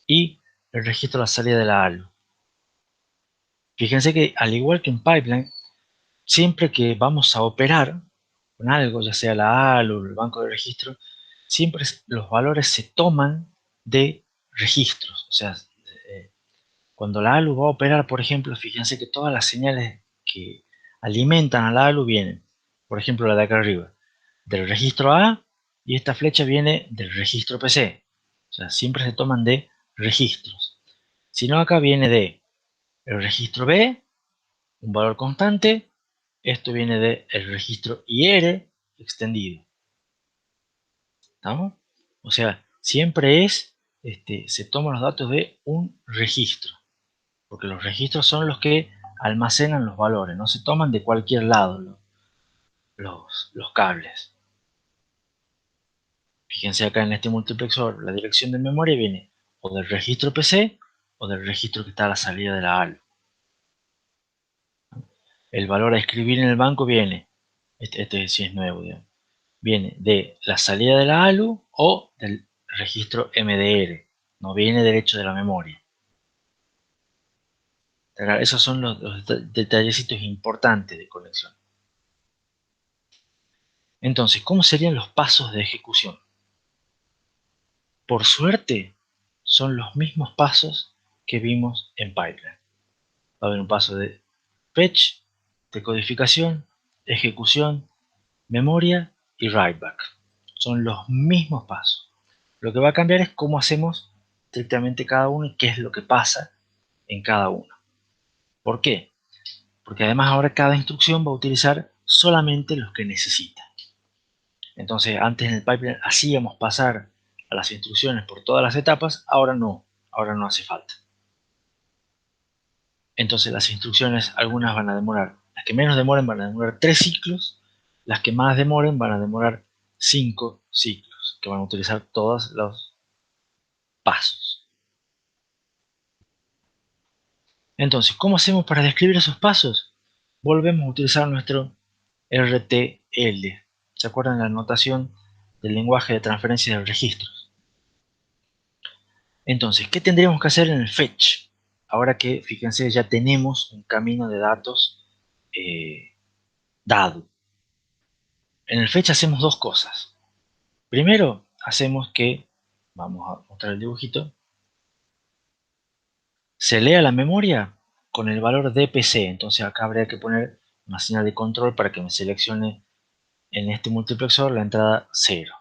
y el registro a la salida de la ALU. Fíjense que al igual que en Pipeline, siempre que vamos a operar con algo, ya sea la ALU o el banco de registro, siempre los valores se toman de registros. O sea, cuando la ALU va a operar, por ejemplo, fíjense que todas las señales que alimentan a la ALU vienen, por ejemplo, la de acá arriba, del registro A, y esta flecha viene del registro PC. O sea, siempre se toman de registros. Si no, acá viene de el registro B, un valor constante. Esto viene del registro IR extendido. ¿Estamos? O sea, siempre se toman los datos de un registro. Porque los registros son los que almacenan los valores. No se toman de cualquier lado los cables. Fíjense acá en este multiplexor, la dirección de memoria viene o del registro PC o del registro que está a la salida de la ALU. El valor a escribir en el banco viene, este sí es nuevo, digamos, viene de la salida de la ALU o del registro MDR, no viene derecho de la memoria. Esos son los detallecitos importantes de conexión. Entonces, ¿cómo serían los pasos de ejecución? Por suerte, son los mismos pasos que vimos en Pipeline. Va a haber un paso de fetch, decodificación, ejecución, memoria y write back. Son los mismos pasos. Lo que va a cambiar es cómo hacemos estrictamente cada uno y qué es lo que pasa en cada uno. ¿Por qué? Porque además ahora cada instrucción va a utilizar solamente los que necesita. Entonces antes en el pipeline hacíamos pasar a las instrucciones por todas las etapas, ahora no hace falta. Entonces las instrucciones, algunas van a demorar, las que menos demoren van a demorar 3 ciclos, las que más demoren van a demorar 5 ciclos, que van a utilizar todos los pasos. Entonces, ¿cómo hacemos para describir esos pasos? Volvemos a utilizar nuestro RTL. ¿Se acuerdan la notación del lenguaje de transferencia de registros? Entonces, ¿qué tendríamos que hacer en el fetch? Ahora que, fíjense, ya tenemos un camino de datos dado. En el fetch hacemos dos cosas. Primero, hacemos que, vamos a mostrar el dibujito, se lea la memoria con el valor de PC. Entonces acá habría que poner una señal de control para que me seleccione en este multiplexor la entrada 0.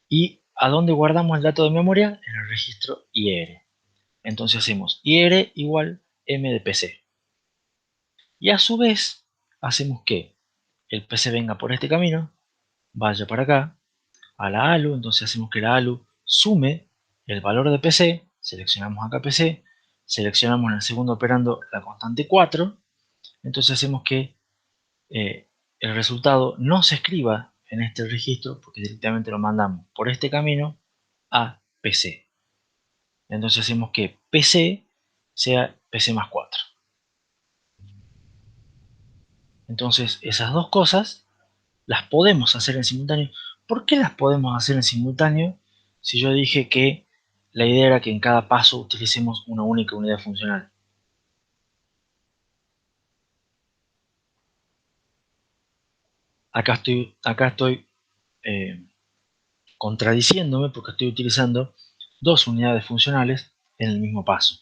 ¿Y a dónde guardamos el dato de memoria? En el registro IR. Entonces hacemos IR igual M de PC. Y a su vez, hacemos que el PC venga por este camino, vaya para acá, a la ALU, entonces hacemos que la ALU sume el valor de PC, seleccionamos acá PC, seleccionamos en el segundo operando la constante 4, entonces hacemos que el resultado no se escriba en este registro porque directamente lo mandamos por este camino a PC. Entonces hacemos que PC sea PC más 4. Entonces esas dos cosas las podemos hacer en simultáneo. ¿Por qué las podemos hacer en simultáneo si yo dije que la idea era que en cada paso utilicemos una única unidad funcional? Acá estoy contradiciéndome porque estoy utilizando dos unidades funcionales en el mismo paso.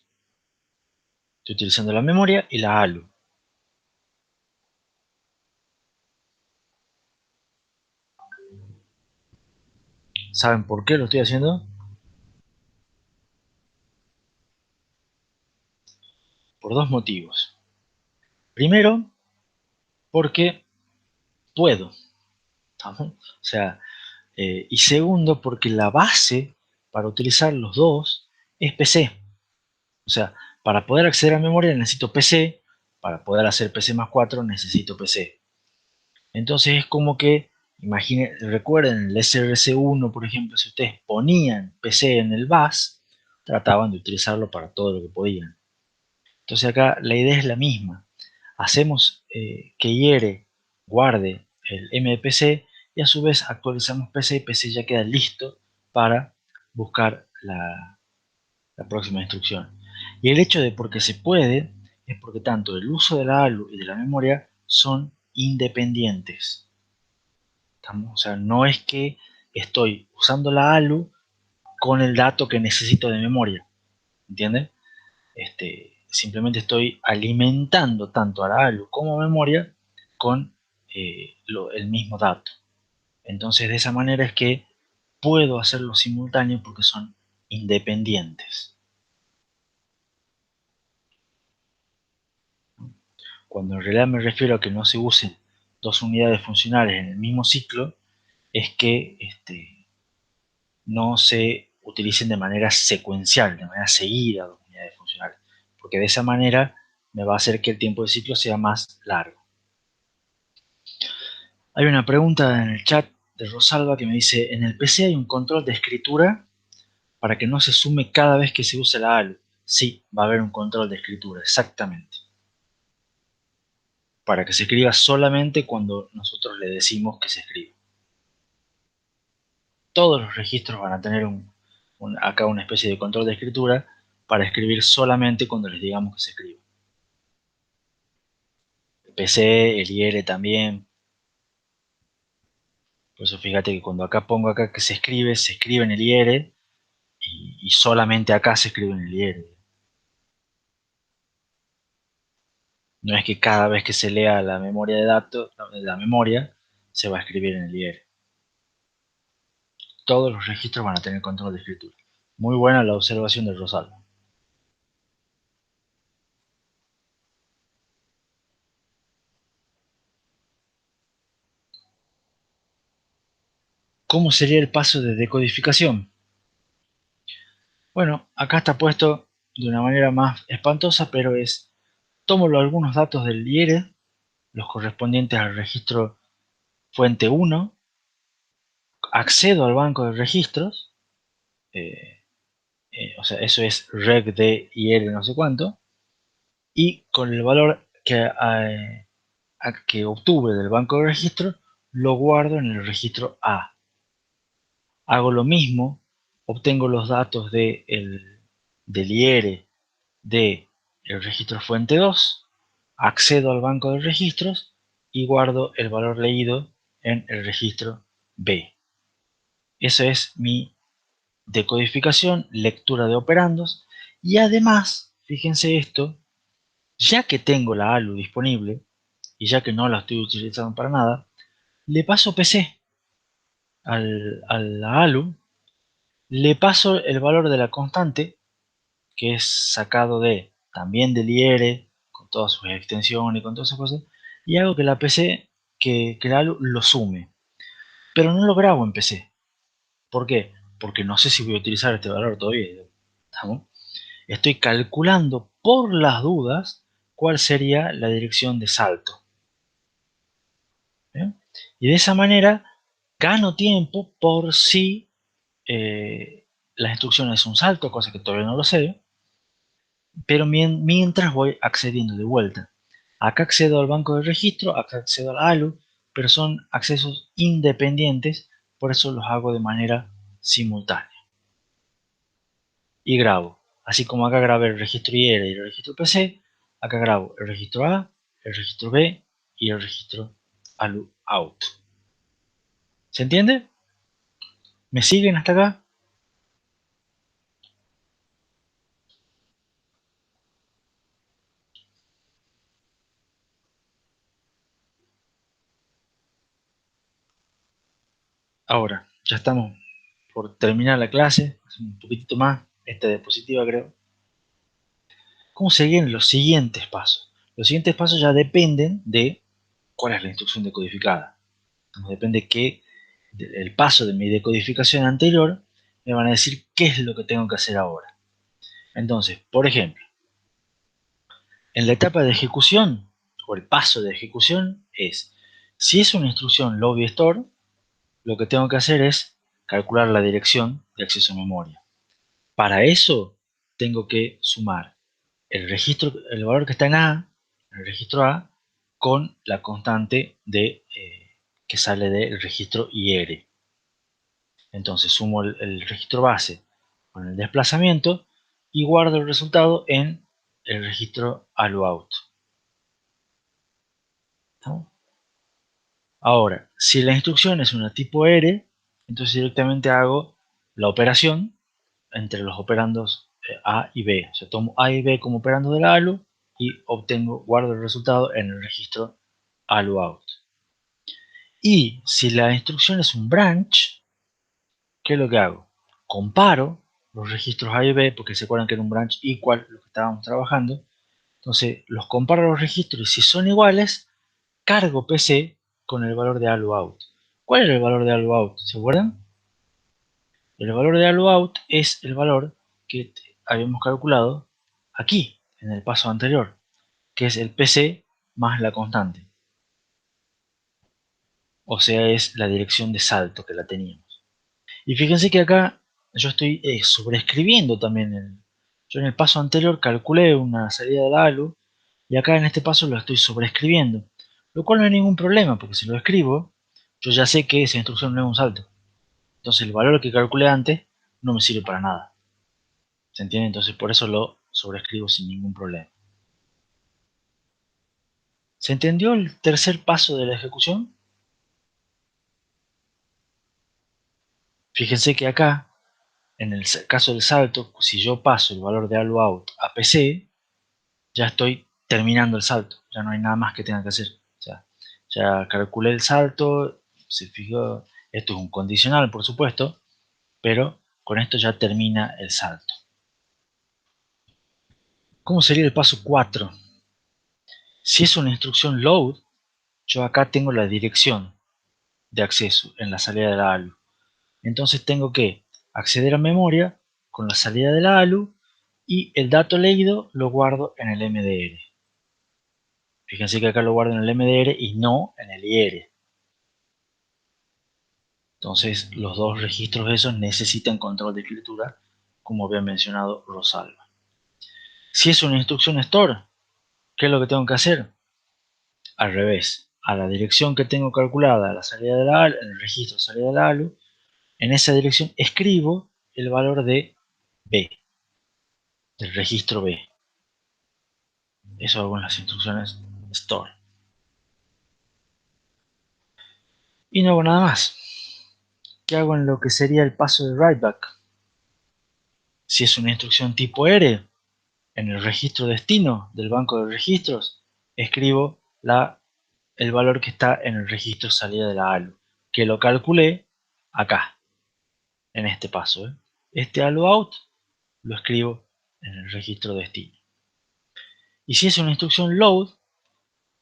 Estoy utilizando la memoria y la ALU. ¿Saben por qué lo estoy haciendo? Por dos motivos. Primero, porque puedo. ¿No? O sea, y segundo, porque la base para utilizar los dos es PC. O sea, para poder acceder a memoria necesito PC, para poder hacer PC más 4 necesito PC. Entonces es como que, recuerden el SRC1, por ejemplo, si ustedes ponían PC en el bus, trataban de utilizarlo para todo lo que podían. Entonces acá la idea es la misma. Hacemos que IR guarde el MPC y a su vez actualizamos PC y PC ya queda listo para buscar la próxima instrucción. Y el hecho de porque se puede es porque tanto el uso de la ALU y de la memoria son independientes. ¿Estamos? O sea, no es que estoy usando la ALU con el dato que necesito de memoria. ¿Entienden? Simplemente estoy alimentando tanto a la ALU como a memoria con el mismo dato. Entonces de esa manera es que puedo hacerlo simultáneo porque son independientes. Cuando en realidad me refiero a que no se usen dos unidades funcionales en el mismo ciclo, es que no se utilicen de manera secuencial, de manera seguida dos unidades funcionales, porque de esa manera me va a hacer que el tiempo de ciclo sea más largo. Hay una pregunta en el chat de Rosalba que me dice, ¿en el PC hay un control de escritura para que no se sume cada vez que se use la ALU? Sí, va a haber un control de escritura, exactamente. Para que se escriba solamente cuando nosotros le decimos que se escriba. Todos los registros van a tener acá una especie de control de escritura para escribir solamente cuando les digamos que se escriba. El PC, el IR también. Por eso fíjate que cuando acá pongo acá que se escribe en el IR y solamente acá se escribe en el IR. No es que cada vez que se lea la memoria de datos, la memoria, se va a escribir en el IR. Todos los registros van a tener control de escritura. Muy buena la observación del Rosal. ¿Cómo sería el paso de decodificación? Bueno, acá está puesto de una manera más espantosa, pero es, tomo algunos datos del IERE, los correspondientes al registro fuente 1, accedo al banco de registros, o sea, eso es reg de IERE no sé cuánto, y con el valor que obtuve del banco de registros, lo guardo en el registro A. Hago lo mismo, obtengo los datos del IERE del registro fuente 2, accedo al banco de registros y guardo el valor leído en el registro B. Esa es mi decodificación, lectura de operandos, y además, fíjense esto, ya que tengo la ALU disponible y ya que no la estoy utilizando para nada, le paso PC a la ALU, le paso el valor de la constante, que es sacado también del IR, con todas sus extensiones y con todas esas cosas, y hago que la PC, que la ALU lo sume. Pero no lo grabo en PC. ¿Por qué? Porque no sé si voy a utilizar este valor todavía. ¿Estamos? Estoy calculando por las dudas cuál sería la dirección de salto. ¿Bien? Y de esa manera gano tiempo por si la instrucción es un salto, cosa que todavía no lo sé, pero mientras voy accediendo de vuelta. Acá accedo al banco de registro, acá accedo al ALU, pero son accesos independientes, por eso los hago de manera simultánea. Y grabo. Así como acá grabé el registro IR y el registro PC, acá grabo el registro A, el registro B y el registro ALU out. ¿Se entiende? ¿Me siguen hasta acá? Ahora, ya estamos por terminar la clase, un poquitito más, esta diapositiva creo. ¿Cómo seguir los siguientes pasos? Los siguientes pasos ya dependen de cuál es la instrucción decodificada. Depende que el paso de mi decodificación anterior me van a decir qué es lo que tengo que hacer ahora. Entonces, por ejemplo, en la etapa de ejecución o el paso de ejecución es, si es una instrucción lobby store, lo que tengo que hacer es calcular la dirección de acceso a memoria. Para eso tengo que sumar el valor que está en A, el registro A, con la constante que sale del registro IR. Entonces sumo el registro base con el desplazamiento y guardo el resultado en el registro ALUOUT. ¿No? Ahora, si la instrucción es una tipo R, entonces directamente hago la operación entre los operandos A y B. O sea, tomo A y B como operando de la ALU y guardo el resultado en el registro ALUOUT. Y si la instrucción es un branch, ¿qué es lo que hago? Comparo los registros A y B, porque se acuerdan que era un branch igual lo que estábamos trabajando. Entonces los comparo los registros y si son iguales, cargo PC con el valor de ALUOUT. ¿Cuál era el valor de ALUOUT? ¿Se acuerdan? El valor de ALUOUT es el valor que habíamos calculado aquí, en el paso anterior, que es el PC más la constante. O sea, es la dirección de salto que la teníamos. Y fíjense que acá yo estoy sobreescribiendo también. Yo en el paso anterior calculé una salida de la ALU y acá en este paso lo estoy sobreescribiendo. Lo cual no hay ningún problema, porque si lo escribo, yo ya sé que esa instrucción no es un salto. Entonces el valor que calculé antes no me sirve para nada. ¿Se entiende? Entonces por eso lo sobreescribo sin ningún problema. ¿Se entendió el tercer paso de la ejecución? Fíjense que acá, en el caso del salto, si yo paso el valor de ALUOUT a PC, ya estoy terminando el salto. Ya no hay nada más que tenga que hacer. O sea, ya calculé el salto, se fijó, esto es un condicional, por supuesto, pero Con esto ya termina el salto. ¿Cómo sería el paso 4? Si es una instrucción load, yo acá tengo la dirección de acceso en la salida de la ALU. Entonces tengo que acceder a memoria con la salida de la ALU y el dato leído lo guardo en el MDR. Fíjense que acá lo guardo en el MDR y no en el IR. Entonces los dos registros esos necesitan control de escritura, como había mencionado Rosalba. Si es una instrucción store, ¿qué es lo que tengo que hacer? Al revés, a la dirección que tengo calculada a la salida de la ALU, en el registro de salida de la ALU, en esa dirección escribo el valor de B, del registro B. Eso hago en las instrucciones store. Y no hago nada más. ¿Qué hago en lo que sería el paso de writeback? Si es una instrucción tipo R, en el registro destino del banco de registros, escribo el valor que está en el registro salida de la ALU, que lo calculé acá, en este paso. Este ALU out lo escribo en el registro destino. Y si es una instrucción load,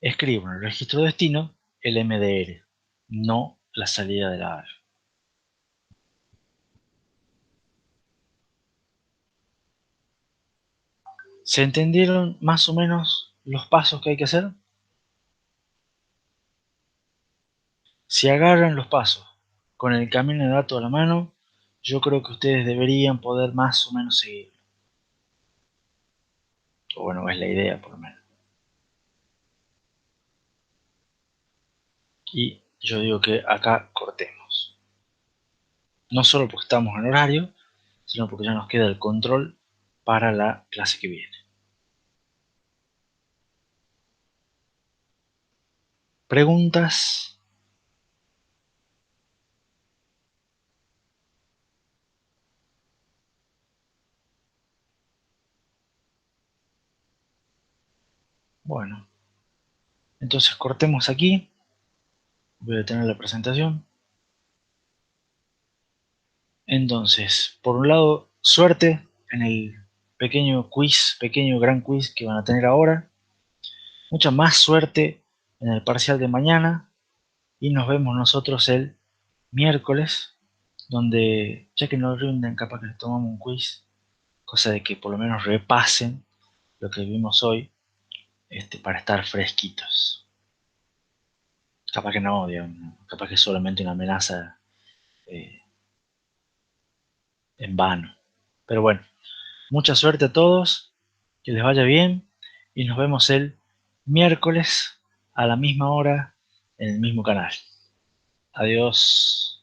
escribo en el registro destino el MDR, no la salida de la ALU. ¿Se entendieron más o menos los pasos que hay que hacer? Si agarran los pasos con el camino de datos a la mano, yo creo que ustedes deberían poder más o menos seguirlo. O bueno, es la idea por lo menos. Y yo digo que acá cortemos. No solo porque estamos en horario, sino porque ya nos queda el control para la clase que viene. ¿Preguntas? Bueno, entonces cortemos aquí. Voy a detener la presentación. Entonces, por un lado, suerte en el pequeño gran quiz que van a tener ahora. Mucha más suerte en el parcial de mañana. Y nos vemos nosotros el miércoles, donde ya que no rinden, capaz que les tomamos un quiz, cosa de que por lo menos repasen lo que vimos hoy, para estar fresquitos. Capaz que no, digamos, capaz que es solamente una amenaza en vano. Pero bueno, mucha suerte a todos, que les vaya bien y nos vemos el miércoles a la misma hora en el mismo canal. Adiós.